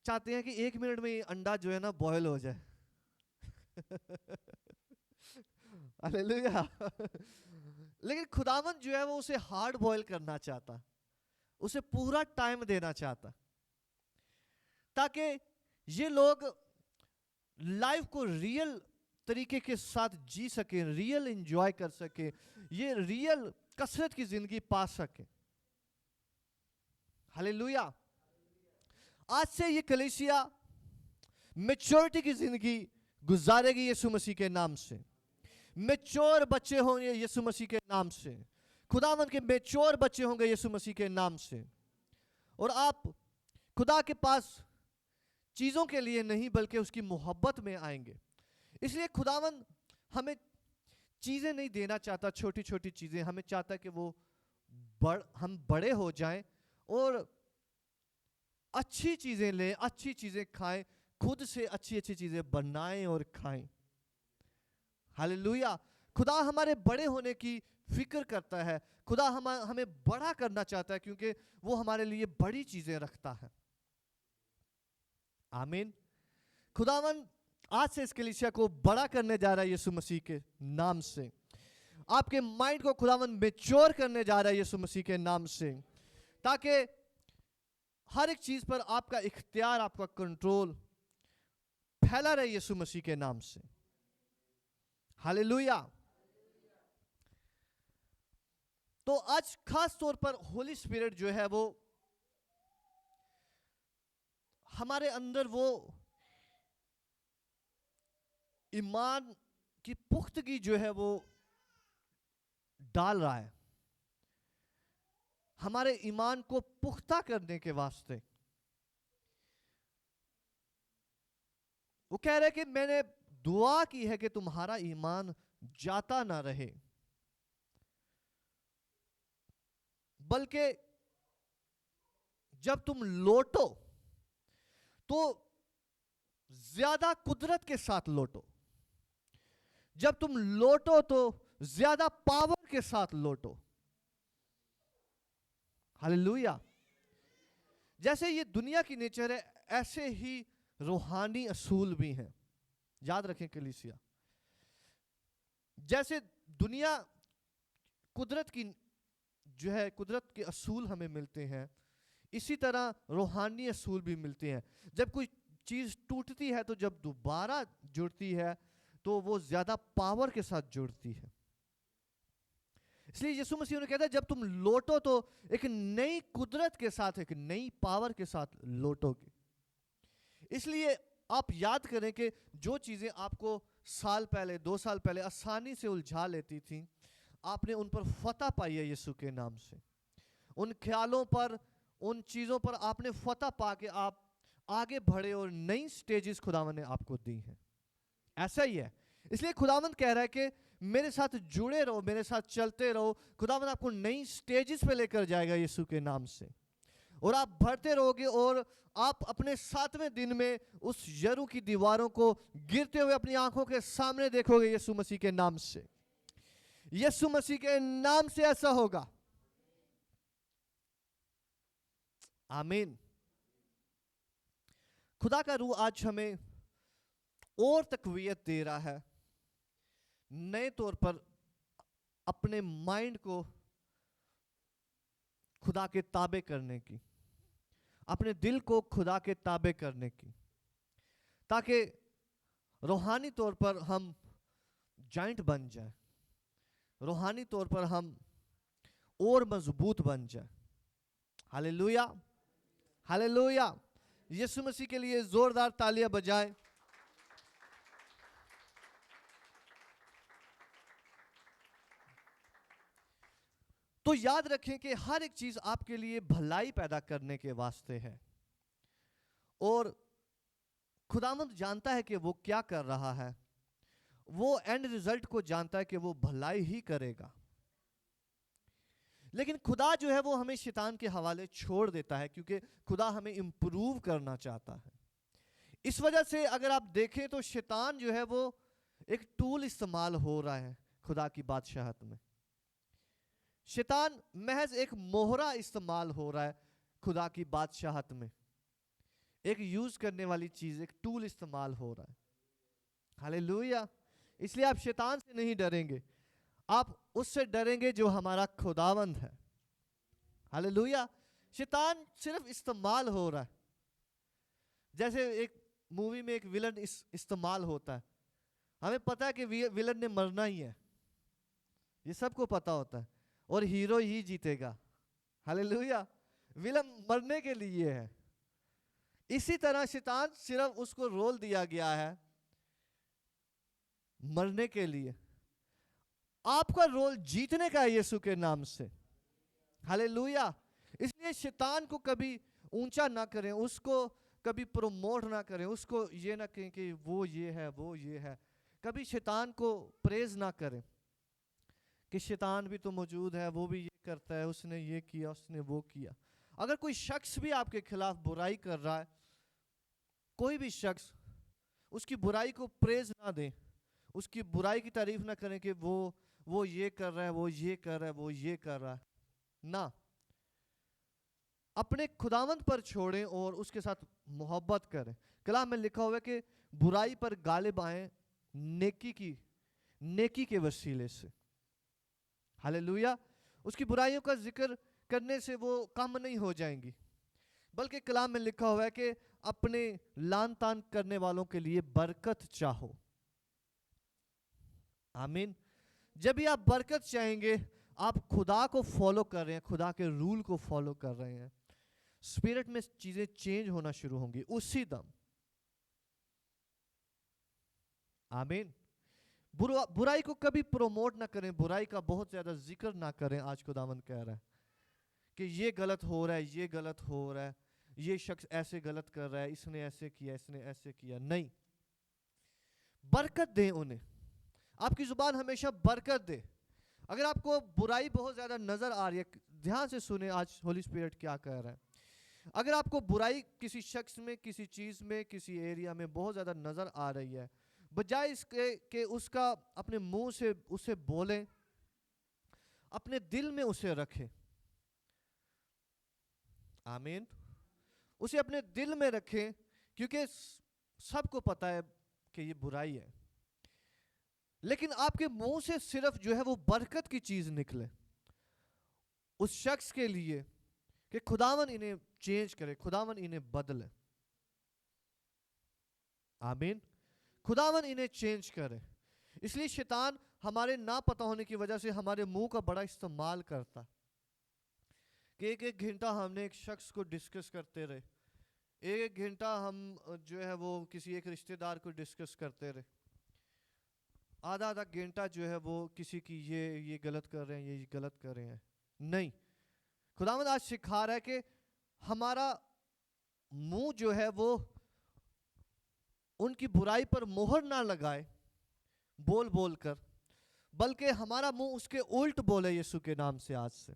चाहते हैं कि 1 मिनट में ये अंडा जो है ना बॉयल हो जाए। हालेलुया। लेकिन खुदावन जो है वो उसे हार्ड बॉयल करना चाहता, उसे पूरा टाइम देना चाहता, ताकि ये लोग लाइफ को रियल तरीके के साथ जी सके, रियल एंजॉय कर सके, ये रियल कसरत की जिंदगी पा सके। हालेलुया। आज से ये कलीसिया मैच्योरिटी की जिंदगी गुजारेगी यीशु मसीह के नाम से। मैच्योर बच्चे होंगे यीशु मसीह के नाम से। खुदावंद के मैच्योर बच्चे होंगे यीशु मसीह के नाम से। और आप खुदा के पास चीजों के लिए नहीं बल्कि उसकी मोहब्बत में आएंगे। इसलिए खुदावंद हमें चीजें नहीं देना चाहता, छोटी छोटी चीजें, हमें चाहता है कि वो हम बड़े हो जाएं और अच्छी चीजें लें, अच्छी चीजें खाएं, खुद से अच्छी अच्छी चीजें बनाएं और खाएं। हालेलुया। खुदा हमारे बड़े होने की फिक्र करता है। खुदा हमें बड़ा करना चाहता है क्योंकि वो हमारे लिए बड़ी चीजें रखता है। आमीन। खुदावन आज से इस कलीसिया को बड़ा करने जा रहा है यीशु मसीह के नाम से। आपके माइंड को खुदावन मैच्योर करने जा रहा है यीशु मसीह के नाम से, ताकि हर एक चीज पर आपका इख्तियार, आपका कंट्रोल फैला रहे यीशु मसीह के नाम से। हालेलुया। तो आज खास तौर पर होली स्पिरिट जो है वो हमारे अंदर वो ईमान की पुख्तगी जो है वो डाल रहा है, हमारे ईमान को पुख्ता करने के वास्ते। वो कह रहे कि मैंने दुआ की है कि तुम्हारा ईमान जाता ना रहे, बल्कि जब तुम लौटो तो ज्यादा कुदरत के साथ लौटो, जब तुम लौटो तो ज्यादा पावर के साथ लौटो। हालेलुया। जैसे ये दुनिया की नेचर है, ऐसे ही रूहानी असूल भी हैं। याद रखें कलीसिया, जैसे दुनिया कुदरत की जो है, कुदरत के असूल हमें मिलते हैं, इसी तरह रूहानी असूल भी मिलते हैं। जब कोई चीज टूटती है तो जब दोबारा जुड़ती है तो वो ज्यादा पावर के साथ जुड़ती है। इसलिए यीशु मसीह ने कहता है जब तुम लौटो तो एक नई कुदरत के साथ, एक नई पावर के साथ लौटोगे। इसलिए आप याद करें कि जो चीजें आपको साल पहले, 2 साल पहले आसानी से उलझा लेती थी, आपने उन पर फतह पाई है यीशु के नाम से। उन ख्यालों पर, उन चीजों पर आपने फतह पा के आप आगे बढ़े और नई स्टेजेस खुदावन ने आपको दी हैं। ऐसा ही है। इसलिए खुदावंद कह रहा है कि मेरे साथ जुड़े रहो, मेरे साथ चलते रहो। खुदावंद आपको नई स्टेजेस पे लेकर जाएगा यीशु के नाम से, और आप बढ़ते रहोगे और आप अपने 7वें दिन में उस यरू की दीवारों को गिरते हुए अपनी आंखों के सामने देखोगे यीशु मसीह के नाम से। यीशु मसीह के नाम से ऐसा होगा। आमीन। खुदा का रूह आज हमें और तकवीयत दे रहा है नए तौर पर अपने माइंड को खुदा के ताबे करने की, अपने दिल को खुदा के ताबे करने की, ताकि रूहानी तौर पर हम जाइंट बन जाए, रूहानी तौर पर हम और मजबूत बन जाए। Hallelujah, hallelujah. यीशु मसीह के लिए जोरदार तालियां बजाएं। तो याद रखें कि हर एक चीज आपके लिए भलाई पैदा करने के वास्ते है, और खुदावंद जानता है कि वो क्या कर रहा है, وہ اینڈ ریزلٹ کو جانتا ہے کہ وہ بھلائی ہی کرے گا. لیکن خدا جو ہے وہ ہمیں شیطان کے حوالے چھوڑ دیتا ہے کیونکہ خدا ہمیں امپروو کرنا چاہتا ہے. اس وجہ سے اگر آپ دیکھیں تو شیطان جو ہے وہ ایک ٹول استعمال ہو رہا ہے خدا کی بادشاہت میں. شیطان محض ایک مہرہ استعمال ہو رہا ہے خدا کی بادشاہت میں. ایک یوز کرنے والی چیز، ایک ٹول استعمال ہو رہا ہے. ہاللیلویا. اس لیے آپ شیطان سے نہیں ڈریں گے، آپ اس سے ڈریں گے جو ہمارا خداوند ہے. ہاللیلویا. شیطان صرف استعمال ہو رہا ہے. جیسے ایک مووی میں ایک ویلن استعمال ہوتا ہے. ہمیں پتا ہے کہ ویلن نے مرنا ہی ہے، یہ سب کو پتا ہوتا ہے، اور ہیرو ہی جیتے گا. ہاللیلویا. ویلن مرنے کے لیے ہے. اسی طرح شیطان صرف اس کو رول دیا گیا ہے مرنے کے لیے. آپ کا رول جیتنے کا ہے یسوع کے نام سے. ہاللیلویا. اس لیے شیطان کو کبھی اونچا نہ کریں، اس کو کبھی پروموٹ نہ کریں، اس کو یہ نہ کہیں کہ وہ یہ ہے وہ یہ ہے. کبھی شیطان کو پریز نہ کریں کہ شیطان بھی تو موجود ہے، وہ بھی یہ کرتا ہے، اس نے یہ کیا، اس نے وہ کیا. اگر کوئی شخص بھی آپ کے خلاف برائی کر رہا ہے، کوئی بھی شخص، اس کی برائی کو پریز نہ دیں، اس کی برائی کی تعریف نہ کریں کہ وہ یہ کر رہا ہے، وہ یہ کر رہا ہے، وہ یہ کر رہا ہے. نہ، اپنے خداوند پر چھوڑیں اور اس کے ساتھ محبت کریں. کلام میں لکھا ہوا ہے کہ برائی پر غالب آئیں نیکی کے وسیلے سے. ہاللیلویا. اس کی برائیوں کا ذکر کرنے سے وہ کم نہیں ہو جائیں گی، بلکہ کلام میں لکھا ہوا ہے کہ اپنے لان تان کرنے والوں کے لیے برکت چاہو. آمین. جب بھی آپ برکت چاہیں گے، آپ خدا کو فالو کر رہے ہیں، خدا کے رول کو فالو کر رہے ہیں. اسپرٹ میں چیزیں چینج ہونا شروع ہوں گی اسی دم. آمین. برائی کو کبھی پروموٹ نہ کریں، برائی کا بہت زیادہ ذکر نہ کریں. آج خداوند کہہ رہا ہے کہ یہ غلط ہو رہا ہے، یہ غلط ہو رہا ہے، یہ شخص ایسے غلط کر رہا ہے، اس نے ایسے کیا، اس نے ایسے کیا. نہیں، برکت دیں انہیں. آپ کی زبان ہمیشہ برکت دے. اگر آپ کو برائی بہت زیادہ نظر آ رہی ہے، دھیان سے سنیں آج ہولی اسپرٹ کیا کہہ رہا ہے. اگر آپ کو برائی کسی شخص میں، کسی چیز میں، کسی ایریا میں بہت زیادہ نظر آ رہی ہے، بجائے اس کے کہ اس کا اپنے منہ سے اسے بولیں، اپنے دل میں اسے رکھیں. آمین. اسے اپنے دل میں رکھیں، کیونکہ سب کو پتا ہے کہ یہ برائی ہے، لیکن آپ کے منہ سے صرف جو ہے وہ برکت کی چیز نکلے اس شخص کے لیے، کہ خداوند انہیں چینج کرے، خداوند انہیں بدلے. آمین. خداوند انہیں چینج کرے. اس لیے شیطان ہمارے نہ پتہ ہونے کی وجہ سے ہمارے منہ کا بڑا استعمال کرتا کہ ایک ایک گھنٹہ ہم نے ایک شخص کو ڈسکس کرتے رہے، ایک گھنٹہ ہم جو ہے وہ کسی ایک رشتہ دار کو ڈسکس کرتے رہے، آدھا گھنٹہ جو ہے وہ کسی کی یہ غلط کر رہے ہیں، یہ غلط کر رہے ہیں. نہیں، خداوند آج سکھا رہا ہے کہ ہمارا منہ جو ہے وہ ان کی برائی پر مہر نہ لگائے بول بول کر، بلکہ ہمارا منہ اس کے الٹ بولے یسوع کے نام سے آج سے.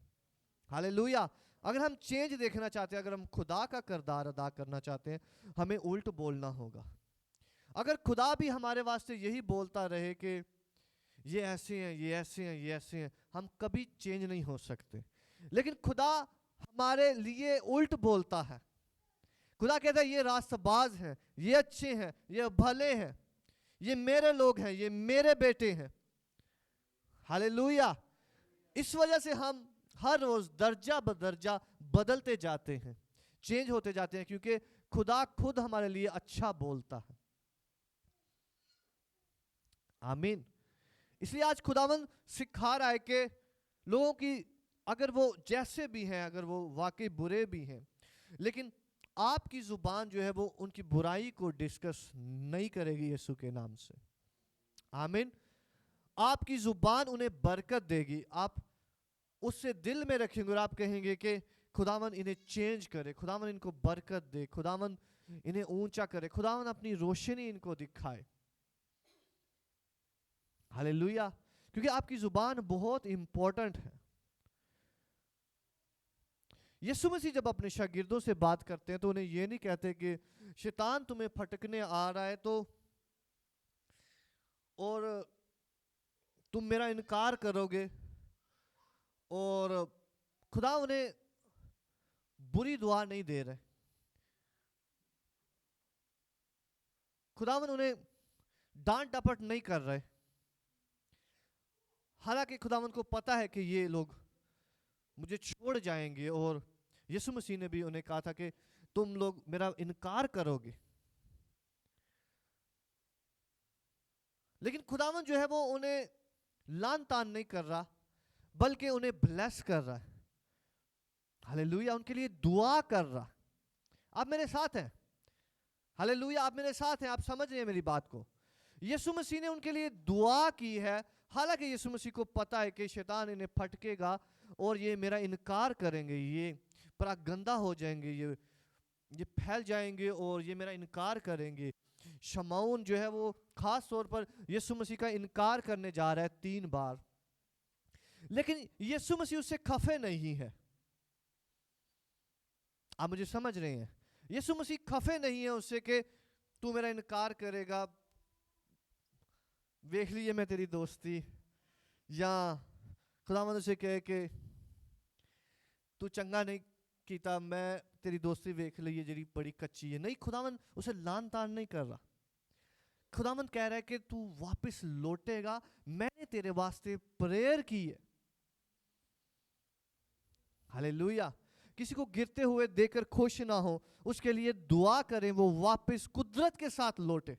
ہاللیلویا. اگر ہم چینج دیکھنا چاہتے ہیں، اگر ہم خدا کا کردار ادا کرنا چاہتے ہیں، ہمیں الٹ بولنا ہوگا. اگر خدا بھی ہمارے واسطے یہی بولتا رہے کہ یہ ایسے ہیں، یہ ایسے ہیں، یہ ایسے ہیں، ہم کبھی چینج نہیں ہو سکتے. لیکن خدا ہمارے لیے الٹ بولتا ہے. خدا کہتا ہے یہ راست باز ہیں، یہ اچھے ہیں، یہ بھلے ہیں، یہ میرے لوگ ہیں، یہ میرے بیٹے ہیں. ہاللیلویا. اس وجہ سے ہم ہر روز درجہ بدرجہ بدلتے جاتے ہیں، چینج ہوتے جاتے ہیں، کیونکہ خدا خود ہمارے لیے اچھا بولتا ہے. آمین. اس لیے آج خداوند سکھا رہا ہے کہ لوگوں کی اگر وہ جیسے بھی ہیں، اگر وہ واقعی برے بھی ہیں، لیکن آپ کی زبان جو ہے وہ ان کی برائی کو ڈسکس نہیں کرے گی یسوع کے نام سے. آمین. آپ کی زبان انہیں برکت دے گی. آپ اس سے دل میں رکھیں گے اور آپ کہیں گے کہ خداوند انہیں چینج کرے، خداوند ان کو برکت دے، خداوند انہیں اونچا کرے، خداوند اپنی روشنی ان کو دکھائے. हालेलुया, क्योंकि आपकी जुबान बहुत इंपॉर्टेंट है. यीशु मसीह जब अपने शागिर्दों से बात करते हैं तो उन्हें ये नहीं कहते कि शैतान तुम्हें फटकने आ रहा है तो और तुम मेरा इनकार करोगे, और खुदा उन्हें बुरी दुआ नहीं दे रहे. खुदावन उन्हें डांट डपट नहीं कर रहे. हालांकि खुदावन को पता है कि ये लोग मुझे छोड़ जाएंगे, और यीशु मसीह ने भी उन्हें कहा था कि तुम लोग मेरा इनकार करोगे. लेकिन खुदावन जो है वो उन्हें लान तान नहीं कर रहा, बल्कि उन्हें ब्लेस कर रहा है. हालेलुया, उनके लिए दुआ कर रहा. आप मेरे साथ हैं? हालेलुया, आप मेरे साथ हैं? आप समझ रहे हैं मेरी बात को? यीशु मसीह ने उनके लिए दुआ की है. हालांकि यीशु मसीह को पता है कि शैतान इन्हें फटकेगा और ये मेरा इनकार करेंगे, ये परागंदा हो जाएंगे, ये फैल जाएंगे और ये मेरा इनकार करेंगे. शमौन जो है वो खास तौर पर यीशु मसीह का इनकार करने जा रहा है 3 बार. लेकिन यीशु मसीह उससे खफे नहीं है. आप मुझे समझ रहे हैं? यीशु मसीह खफे नहीं है उससे कि तू मेरा इनकार करेगा, देख लिए मैं तेरी दोस्ती, या खुदावंद से कहे कि तू चंगा नहीं कीता, मैं तेरी दोस्ती वेख ली जी बड़ी कच्ची है. नहीं, खुदावंद उसे लान तान नहीं कर रहा. खुदावंद कह रहा है कि तू वापस लौटेगा, मैंने तेरे वास्ते प्रेयर की है. हालेलुया. किसी को गिरते हुए देखकर खुश ना हो, उसके लिए दुआ करें वो वापस कुदरत के साथ लौटे.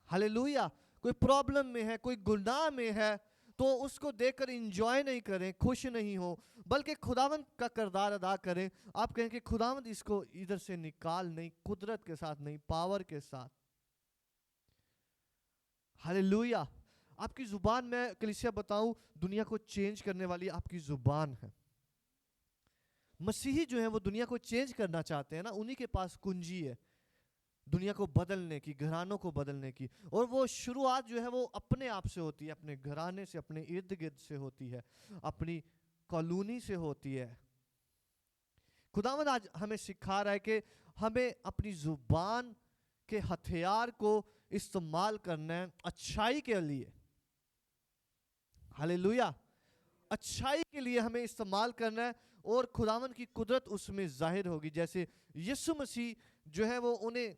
हालेलुया. कोई प्रॉब्लम में है, कोई गुनाह में है, तो उसको देखकर एंजॉय नहीं करें, खुश नहीं हो, बल्कि खुदावंद का किरदार अदा करें. आप कहें कि खुदावंद इसको इधर से निकाल, नहीं, कुदरत के साथ नहीं, पावर के साथ. हालेलुया. आपकी जुबान, मैं कलीसिया बताऊं, दुनिया को चेंज करने वाली आपकी जुबान है. मसीही जो है वो दुनिया को चेंज करना चाहते हैं ना, उन्हीं के पास कुंजी है दुनिया को बदलने की, घरानों को बदलने की. और वो शुरुआत जो है वो अपने आप से होती है, अपने घराने से, अपने इर्द गिर्द से होती है, अपनी कॉलोनी से होती है. खुदावंद आज हमें सिखा रहा है कि हमें अपनी जुबान के हथियार को इस्तेमाल करना है अच्छाई के लिए. हालेलुया. अच्छाई के लिए हमें इस्तेमाल करना है और खुदावंद की कुदरत उसमें जाहिर होगी. जैसे यीशु मसीह जो है वो उन्हें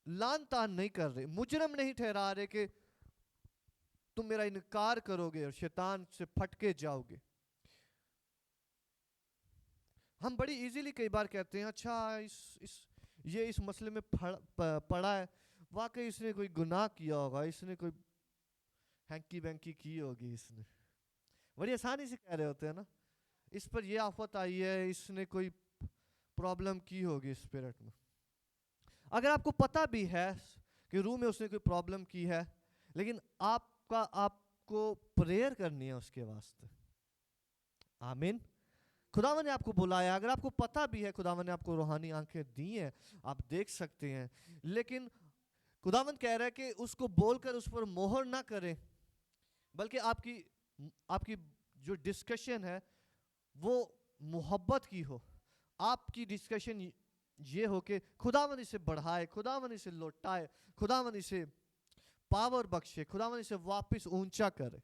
लान तान नहीं कर रहे, मुजरम नहीं ठहरा रहे कि तुम मेरा इनकार करोगे और शैतान से फटके जाओगे. हम बड़ी इजीली कई बार कहते हैं अच्छा इस मसले में पड़ा है, वाकई इसने कोई गुनाह किया होगा, इसने कोई हैंकी बैंकी की होगी, इसने बड़ी आसानी से कह रहे होते हैं ना, इस पर ये आफत आई है, इसने कोई प्रॉब्लम की होगी स्पिरिट में. अगर आपको पता भी है कि रूह में उसने कोई प्रॉब्लम की है, लेकिन आपको प्रेयर करनी है उसके वास्ते. आमीन. खुदावन ने आपको बुलाया, अगर आपको पता भी है खुदावन ने आपको रूहानी आंखें दी हैं, आप देख सकते हैं, लेकिन खुदावन कह रहा है कि उसको बोलकर उस पर मोहर ना करें, बल्कि आपकी जो डिस्कशन है वो मोहब्बत की हो. आपकी डिस्कशन ये हो कि खुदावन इसे बढ़ाए, खुदावन इसे लौटाए, खुदावन इसे पावर बख्शे, खुदावन इसे वापस ऊंचा करे.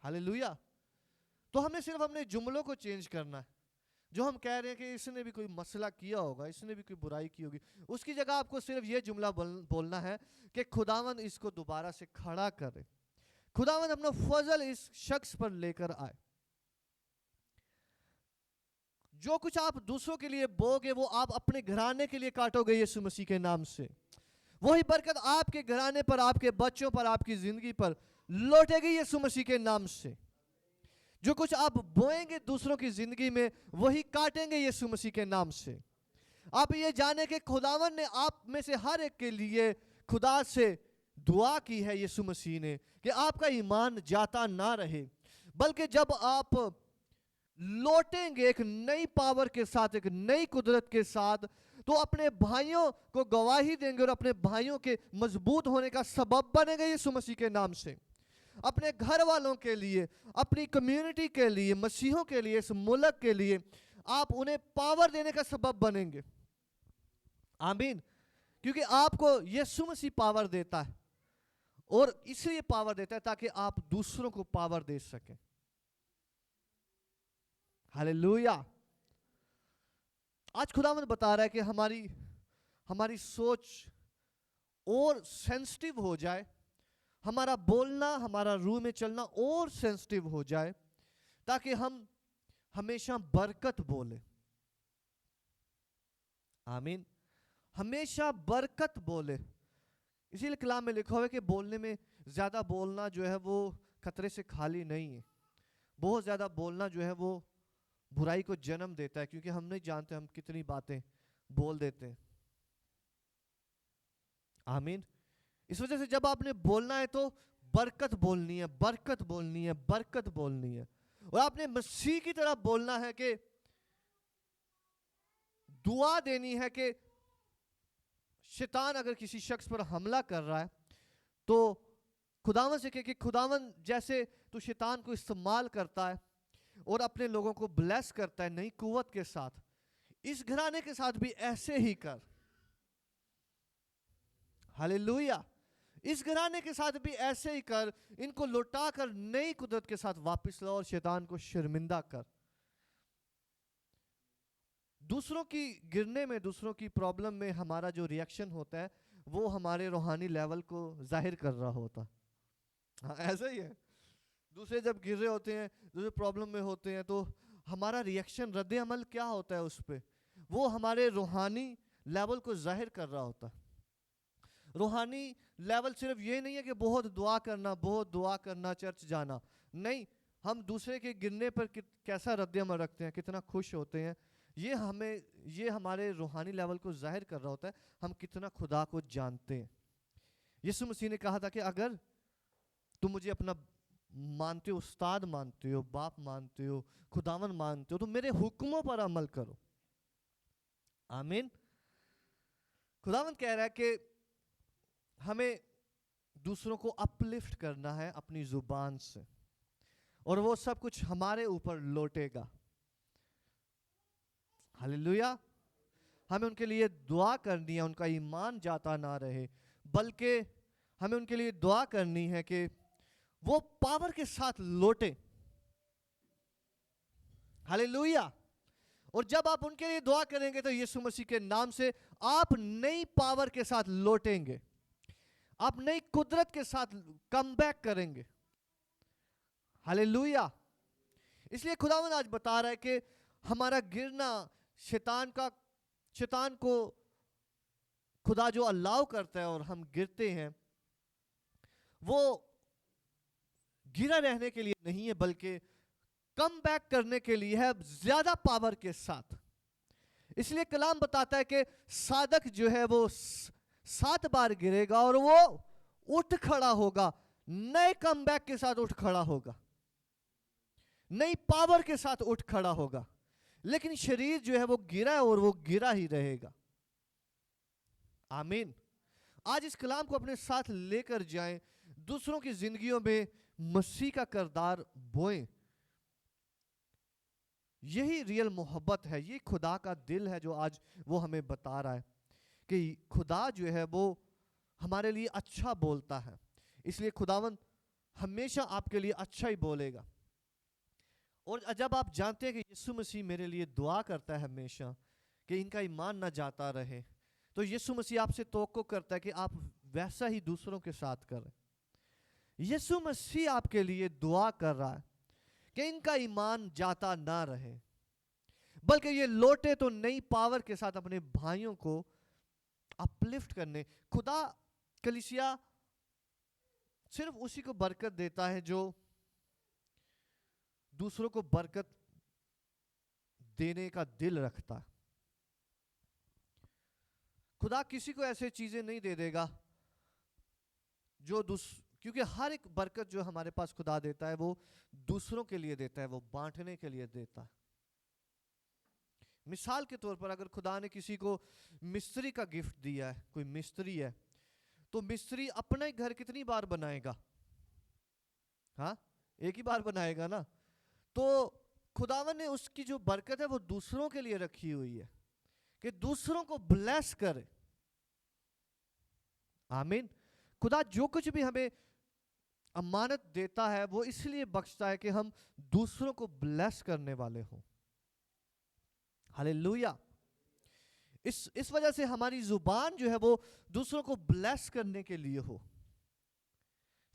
हालेलुया. तो हमें सिर्फ अपने जुमलों को चेंज करना है. जो हम कह रहे हैं कि इसने भी कोई मसला किया होगा, इसने भी कोई बुराई की होगी, उसकी जगह आपको सिर्फ ये जुमला बोलना है कि खुदावन इसको दोबारा से खड़ा करे, खुदावन अपना फजल इस शख्स पर लेकर आए. जो कुछ आप दूसरों के लिए बोगे वो आप अपने घराने के लिए काटोगे यीशु मसीह के नाम से. वही बरकत आपके घराने पर, आपके बच्चों पर, आपकी जिंदगी पर लौटेगी यीशु मसीह के नाम से. जो कुछ आप बोएंगे दूसरों की जिंदगी में वही काटेंगे यीशु मसीह के नाम से. आप ये जाने कि खुदावन ने आप में से हर एक के लिए खुदा से दुआ की है यीशु मसीह ने कि आपका ईमान जाता ना रहे, बल्कि जब आप लौटेंगे एक नई पावर के साथ, एक नई कुदरत के साथ, तो अपने भाइयों को गवाही देंगे और अपने भाइयों के मजबूत होने का सबब बनेंगे यीशु मसीह के नाम से। अपने घर वालों के लिए, अपनी कम्युनिटी के लिए, मसीहों के लिए, इस मुल्क के लिए आप उन्हें पावर देने का सबब बनेंगे। आमीन। क्योंकि आपको यीशु मसीह पावर देता है, और इसलिए पावर देता है ताकि आप दूसरों को पावर दे सकें। हालेलुया। आज खुदावंद बता रहा है कि हमारी सोच और सेंसिटिव हो जाए, हमारा बोलना, हमारा रूह में चलना और सेंसिटिव हो जाए, ताकि हम हमेशा बरकत बोले। आमीन। हमेशा बरकत बोले। इसीलिए कलाम में लिखा हुआ है कि बोलने में ज्यादा बोलना जो है वो खतरे से खाली नहीं है। बहुत ज्यादा बोलना जो है वो बुराई को जन्म देता है, क्योंकि हम नहीं जानते हम कितनी बातें बोल देते हैं। आमीन। इस वजह से जब आपने बोलना है तो बरकत बोलनी है, बरकत बोलनी है, बरकत बोलनी है। और आपने मसीह की तरह बोलना है कि दुआ देनी है कि शैतान अगर किसी शख्स पर हमला कर रहा है तो खुदावन से कहे कि खुदावन जैसे तू शैतान को इस्तेमाल करता है और अपने लोगों को ब्लेस करता है नई कुव्वत के साथ, इस घराने के साथ भी ऐसे ही कर। हालेलुया। इस घराने के साथ भी ऐसे ही कर, इनको लौटा कर नई कुदरत के साथ वापस ला और शैतान को शर्मिंदा कर। दूसरों की गिरने में, दूसरों की प्रॉब्लम में हमारा जो रिएक्शन होता है वो हमारे रूहानी लेवल को जाहिर कर रहा होता। हाँ, ऐसा ही है। दूसरे जब गिर रहे होते हैं, दूसरे प्रॉब्लम में होते हैं, तो हमारा रिएक्शन, रद्द अमल क्या होता है उस पर, वो हमारे रूहानी लेवल को जाहिर कर रहा होता है। रूहानी लेवल सिर्फ ये नहीं है कि बहुत दुआ करना, बहुत दुआ करना, चर्च जाना, नहीं। हम दूसरे के गिरने पर कैसा रद्द अमल रखते हैं, कितना खुश होते हैं, ये हमारे रूहानी लेवल को जाहिर कर रहा होता है, हम कितना खुदा को जानते हैं। यीशु मसीह ने कहा था कि अगर तुम मुझे अपना मानते हो, उस्ताद मानते हो, बाप मानते हो, खुदावन मानते हो, तो मेरे हुक्मों पर अमल करो। आमीन। खुदावन कह रहा है कि हमें दूसरों को अपलिफ्ट करना है अपनी जुबान से, और वो सब कुछ हमारे ऊपर लौटेगा। हालेलुया। हमें उनके लिए दुआ करनी है, उनका ईमान जाता ना रहे, बल्कि हमें उनके लिए दुआ करनी है कि वो पावर के साथ लौटे। हालेलुया। और जब आप उनके लिए दुआ करेंगे तो यीशु मसीह के नाम से आप नई पावर के साथ लौटेंगे, आप नई कुदरत के साथ कम बैक करेंगे। हालेलुया। इसलिए खुदावंद आज बता रहा है कि हमारा गिरना शैतान को खुदा जो अलाउ करता है और हम गिरते हैं, वो गिरा रहने के लिए नहीं है, बल्कि कम बैक करने के लिए है, ज्यादा पावर के साथ। इसलिए कलाम बताता है कि साधक जो है वो 7 बार गिरेगा और वो उठ खड़ा होगा, नए कम बैक के साथ उठ खड़ा होगा, नई पावर के साथ उठ खड़ा होगा। लेकिन शरीर जो है वो गिरा है और वो गिरा ही रहेगा। आमीन। आज इस कलाम को अपने साथ लेकर जाएं, दूसरों की जिंदगियों में मसीह का किरदार बोएं। यही रियल मोहब्बत है, ये खुदा का दिल है जो आज वो हमें बता रहा है कि खुदा जो है वो हमारे लिए अच्छा बोलता है। इसलिए खुदावन हमेशा आपके लिए अच्छा ही बोलेगा। और जब आप जानते हैं कि यीशु मसीह मेरे लिए दुआ करता है हमेशा कि इनका ईमान ना जाता रहे, तो यीशु मसीह आपसे तवक्को करता है कि आप वैसा ही दूसरों के साथ करें। यीशु मसीह आपके लिए दुआ कर रहा है कि इनका ईमान जाता ना रहे, बल्कि ये लौटे तो नई पावर के साथ अपने भाइयों को अपलिफ्ट करने। खुदा कलीसिया सिर्फ उसी को बरकत देता है जो दूसरों को बरकत देने का दिल रखता है। खुदा किसी को ऐसे चीजें नहीं दे देगा जो क्योंकि हर एक बरकत जो हमारे पास खुदा देता है वो दूसरों के लिए देता है, वो बांटने के लिए देता है। मिसाल के तौर पर अगर खुदा ने किसी को मिस्त्री का गिफ्ट दिया है, कोई मिस्त्री है, तो मिस्त्री अपना ही घर कितनी बार बनाएगा? हाँ, एक ही बार बनाएगा ना। तो खुदावन ने उसकी जो बरकत है वो दूसरों के लिए रखी हुई है कि दूसरों को ब्लेस करे। आमीन। खुदा जो कुछ भी हमें अमानत देता है वो इसलिए बख्शता है कि हम दूसरों को ब्लेस करने वाले हों। हालेलुया। इस वजह से हमारी जुबान जो है वो दूसरों को ब्लेस करने के लिए हो।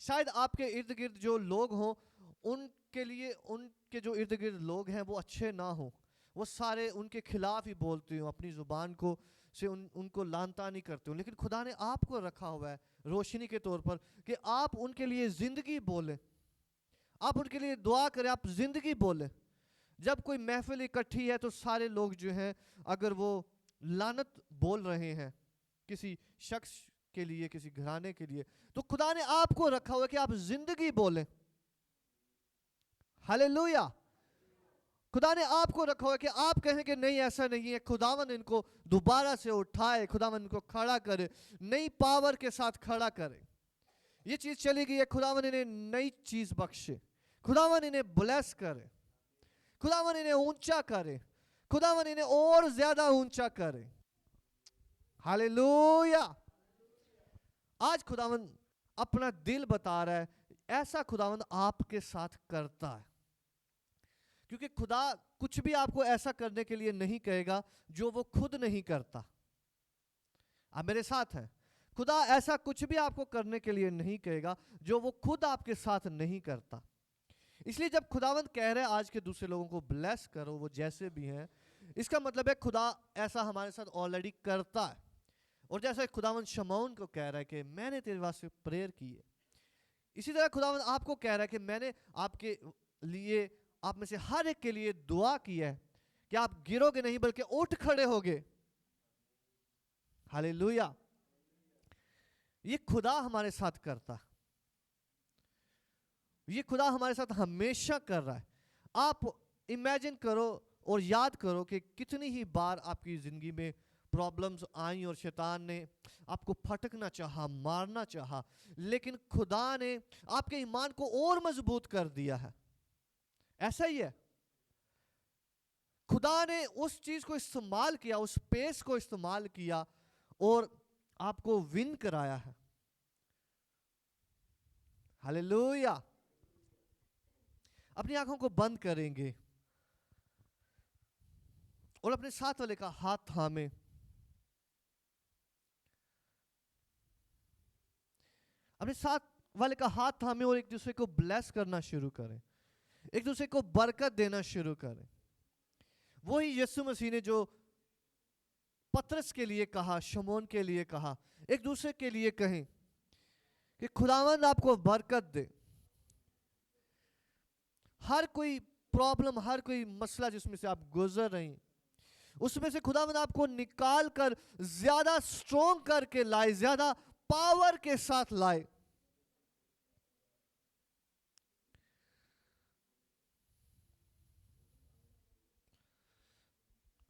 शायद आपके इर्द गिर्द जो लोग हों उनके लिए, उनके जो इर्द गिर्द लोग हैं वो अच्छे ना हो, वो सारे उनके खिलाफ ही बोलते हो, अपनी जुबान को से उनको लानता नहीं करते हो, लेकिन खुदा ने आपको रखा हुआ है रोशनी के तौर पर कि आप उनके लिए जिंदगी बोलें, आप उनके लिए दुआ करें, आप जिंदगी बोलें। जब कोई महफिल इकट्ठी है तो सारे लोग जो हैं अगर वो लानत बोल रहे हैं किसी शख्स के लिए, किसी घराने के लिए, तो खुदा ने आपको रखा हुआ है कि आप जिंदगी बोलें। हालेलुया। खुदा ने आपको रखा हुआ है कि आप कहें कि नहीं ऐसा नहीं है, खुदावन इनको दोबारा से उठाए, खुदावन इनको खड़ा करे, नई पावर के साथ खड़ा करे। ये चीज चली गई है, खुदावन इन्हें नई चीज बख्शे, खुदावन इन्हें ब्लेस करे, खुदावन इन्हें ऊंचा करे, खुदावन इन्हें और ज्यादा ऊंचा करे। हालेलुया। आज खुदावन अपना दिल बता रहा है, ऐसा खुदावन आपके साथ करता है, क्योंकि खुदा कुछ भी आपको ऐसा करने के लिए नहीं कहेगा जो वो खुद नहीं करता। आप मेरे साथ हैं? खुदा ऐसा कुछ भी आपको करने के लिए नहीं कहेगा जो वो खुद आपके साथ नहीं करता। इसलिए जब खुदावंद कह रहे हैं आज के दूसरे लोगों को ब्लेस करो वो जैसे भी हैं, इसका मतलब है खुदा ऐसा हमारे साथ ऑलरेडी करता है। और जैसा खुदावंद शमौन को कह रहा है कि मैंने तेरे वास्ते प्रेयर की है, इसी तरह खुदावंद आपको कह रहा है कि मैंने आपके लिए, आप में से हर एक के लिए दुआ की है कि आप गिरोगे नहीं बल्कि उठ खड़े होगे। हालेलुया। ये खुदा हमारे साथ करता है, ये खुदा हमारे साथ हमेशा कर रहा है। आप इमेजिन करो और याद करो कि कितनी ही बार आपकी जिंदगी में प्रॉब्लम्स आई और शैतान ने आपको फटकना चाहा, मारना चाहा, लेकिन खुदा ने आपके ईमान को और मजबूत कर दिया है। ऐसा ही है, खुदा ने उस चीज को इस्तेमाल किया, उस पेस को इस्तेमाल किया और आपको विन कराया है। हालेलुया। अपनी आंखों को बंद करेंगे और अपने साथ वाले का हाथ थामे, अपने साथ वाले का हाथ थामे और एक दूसरे को ब्लेस करना शुरू करें, एक दूसरे को बरकत देना शुरू करें। वही यीशु मसीह ने जो पतरस के लिए कहा, शमौन के लिए कहा, एक दूसरे के लिए कहें कि खुदावंद आपको बरकत दे। हर कोई प्रॉब्लम, हर कोई मसला जिसमें से आप गुजर रहे हैं, उसमें से खुदावंद आपको निकाल कर ज्यादा स्ट्रॉन्ग करके लाए, ज्यादा पावर के साथ लाए।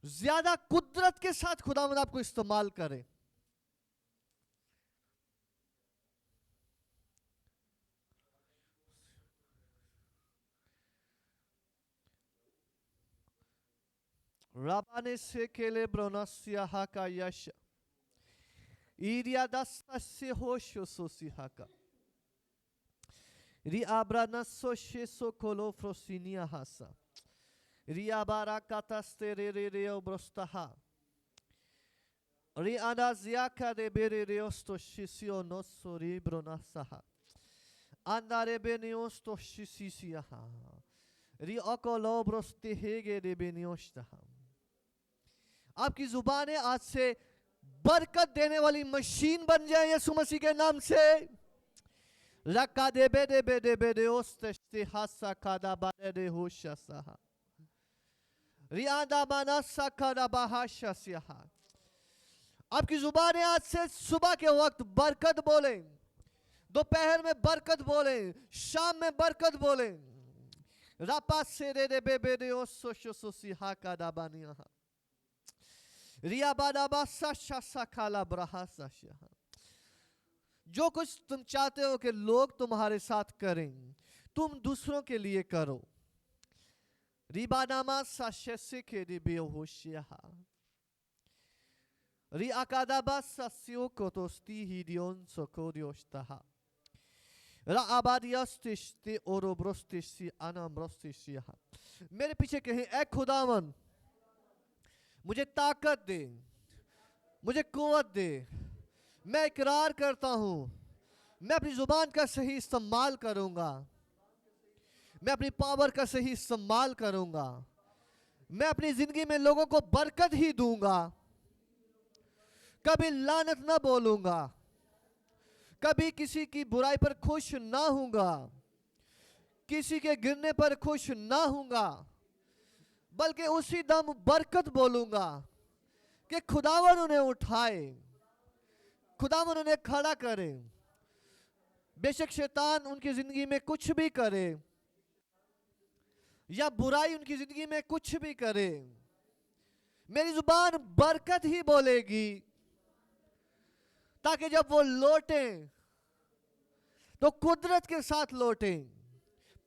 ज्यादा कुदरत के साथ खुदावंद आपको इस्तेमाल करे। Rabane sekele bronasya haka yasha. Iriadasta se hosho sosi haka. Ri abrana soshe sokolo frosinia hasa. Ri abara kataste re obrostaha. Ri anaziaka de bere reosto shisio nosso ri bronasaha. Andare beniosto shisisiaha. Ri okolo broste hege de beniostaha. आपकी जुबानें आज से बरकत देने वाली machine बन जाए यीशु मसीह के नाम से। रक्का दे बेदे बेदे बेदे ओस्ते हासा कादा बादे होशसा रियादा मानसा कादा बहाशसिया। आपकी जुबानें आज से सुबह के वक्त बरकत बोले, दोपहर में बरकत बोले, शाम में बरकत बोले। रापा से दे बेदे ओसो शोसिहा कादा बानिया। रिया बादाबा सा सा काला ब्रहा सा शहा। जो कुछ तुम चाहते हो कि लोग तुम्हारे साथ करें, तुम दूसरों के लिए करो। रिबानामा सा शेसे के रिबेहोशिया। ri akadabasa sioko tosti hidion sokodiostah. Ra abadiastis ti orobrostis si anambrostis siah. मेरे पीछे कहें, ऐ खुदावन मुझे ताकत दे, मुझे कुव्वत दे। मैं इकरार करता हूं, मैं अपनी जुबान का सही इस्तेमाल करूंगा, मैं अपनी पावर का सही इस्तेमाल करूंगा, मैं अपनी जिंदगी में लोगों को बरकत ही दूंगा, कभी लानत ना बोलूंगा, कभी किसी की बुराई पर खुश ना होऊंगा, किसी के गिरने पर खुश ना होऊंगा, बल्कि उसी दम बरकत बोलूंगा कि खुदावन उन्हें उठाए, खुदावन उन्हें खड़ा करे। बेशक शैतान उनकी जिंदगी में कुछ भी करे या बुराई उनकी जिंदगी में कुछ भी करे, मेरी जुबान बरकत ही बोलेगी, ताकि जब वो लौटें तो कुदरत के साथ लौटें,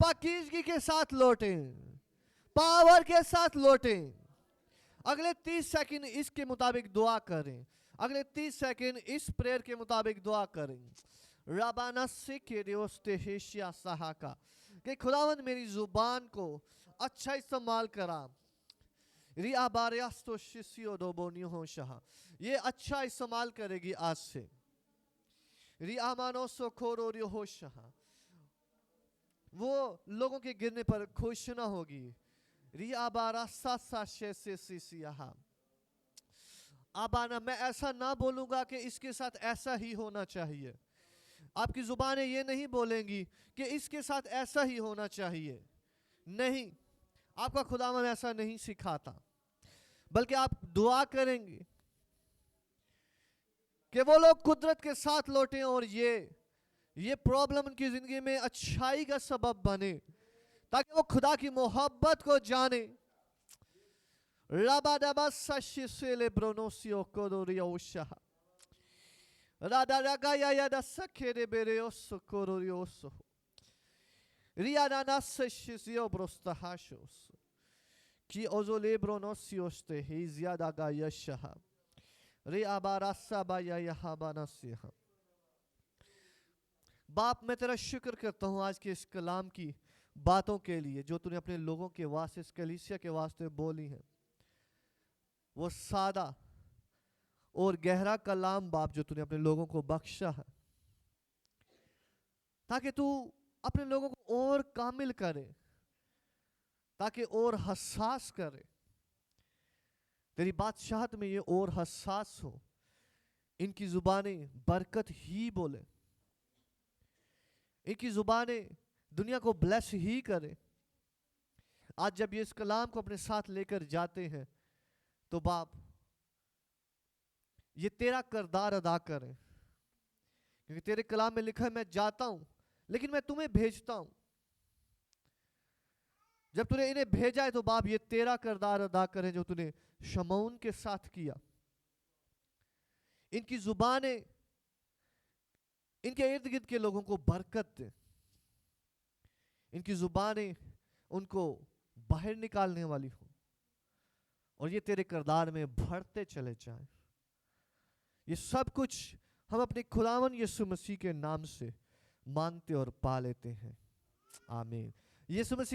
पाकीज़गी के साथ लौटें, पावर के साथ लौटें। अगले 30 सेकंड इसके मुताबिक दुआ करें, अगले 30 सेकंड इस प्रेयर के मुताबिक दुआ करें। रबाना से के रेस्टेशिया सहाका कि खुदावंद मेरी जुबान को अच्छा इस्तेमाल करा। रिया बारियास्तो शिसियो दोबोनियो हो शाह, ये अच्छा इस्तेमाल करेगी आज से। रिया मानो सो खोरोरियो हो शाह, वो लोगों के गिरने पर खुश ना होगी। रिया बारा सा से सिसिया। आबाना मैं ऐसा ना बोलूंगा कि इसके साथ ऐसा ही होना चाहिए। आपकी जुबानें ये नहीं बोलेंगी कि इसके साथ ऐसा ही होना चाहिए। नहीं, आपका खुदावन ऐसा नहीं सिखाता, बल्कि आप दुआ करेंगे कि वो लोग कुदरत के साथ लौटें और ये प्रॉब्लम उनकी जिंदगी में अच्छाई का सबब बने, ताकि वो खुदा की मोहब्बत को जाने। राबादाबा सशिसेले ब्रोनोसियो कोदोरियोशा रादारागा यादा सखेरे बेरेओसो कोदोरियोसो रियादाना सशिसियो ब्रोस्तहाशोस कि ओजोले ब्रोनोसियोस ते हिजियादागा यशहा रे आबारासा बाया यहाबानसिहा। बाप मैं तेरा शुक्र करता हूँ आज के इस कलाम की बातों के लिए जो तूने अपने लोगों के वास्ते, इस कलीसिया के वास्ते बोली है। वो सादा और गहरा कलाम बाप जो तूने अपने लोगों को बख्शा है, ताकि तू अपने लोगों को और कामिल करे, ताकि और हसास करे, तेरी बादशाहत में ये और हसास हो। इनकी जुबानें बरकत ही बोले, इनकी जुबानें दुनिया को ब्लेस ही करे। आज जब ये इस कलाम को अपने साथ लेकर जाते हैं तो बाप ये तेरा किरदार अदा करें, क्योंकि तेरे कलाम में लिखा है मैं जाता हूं लेकिन मैं तुम्हें भेजता हूं। जब तूने इन्हें भेजा है तो बाप ये तेरा किरदार अदा करें जो तूने शमौन के साथ किया। इनकी जुबानें इनके इर्द गिर्द के लोगों को बरकत दे, इनकी जुबानें उनको बाहर निकालने वाली हो और ये तेरे किरदार में बढ़ते चले जाएं। ये सब कुछ हम अपने खुदावन यीशु मसीह के नाम से मांगते और पा लेते हैं, आमीन। यीशु मसीह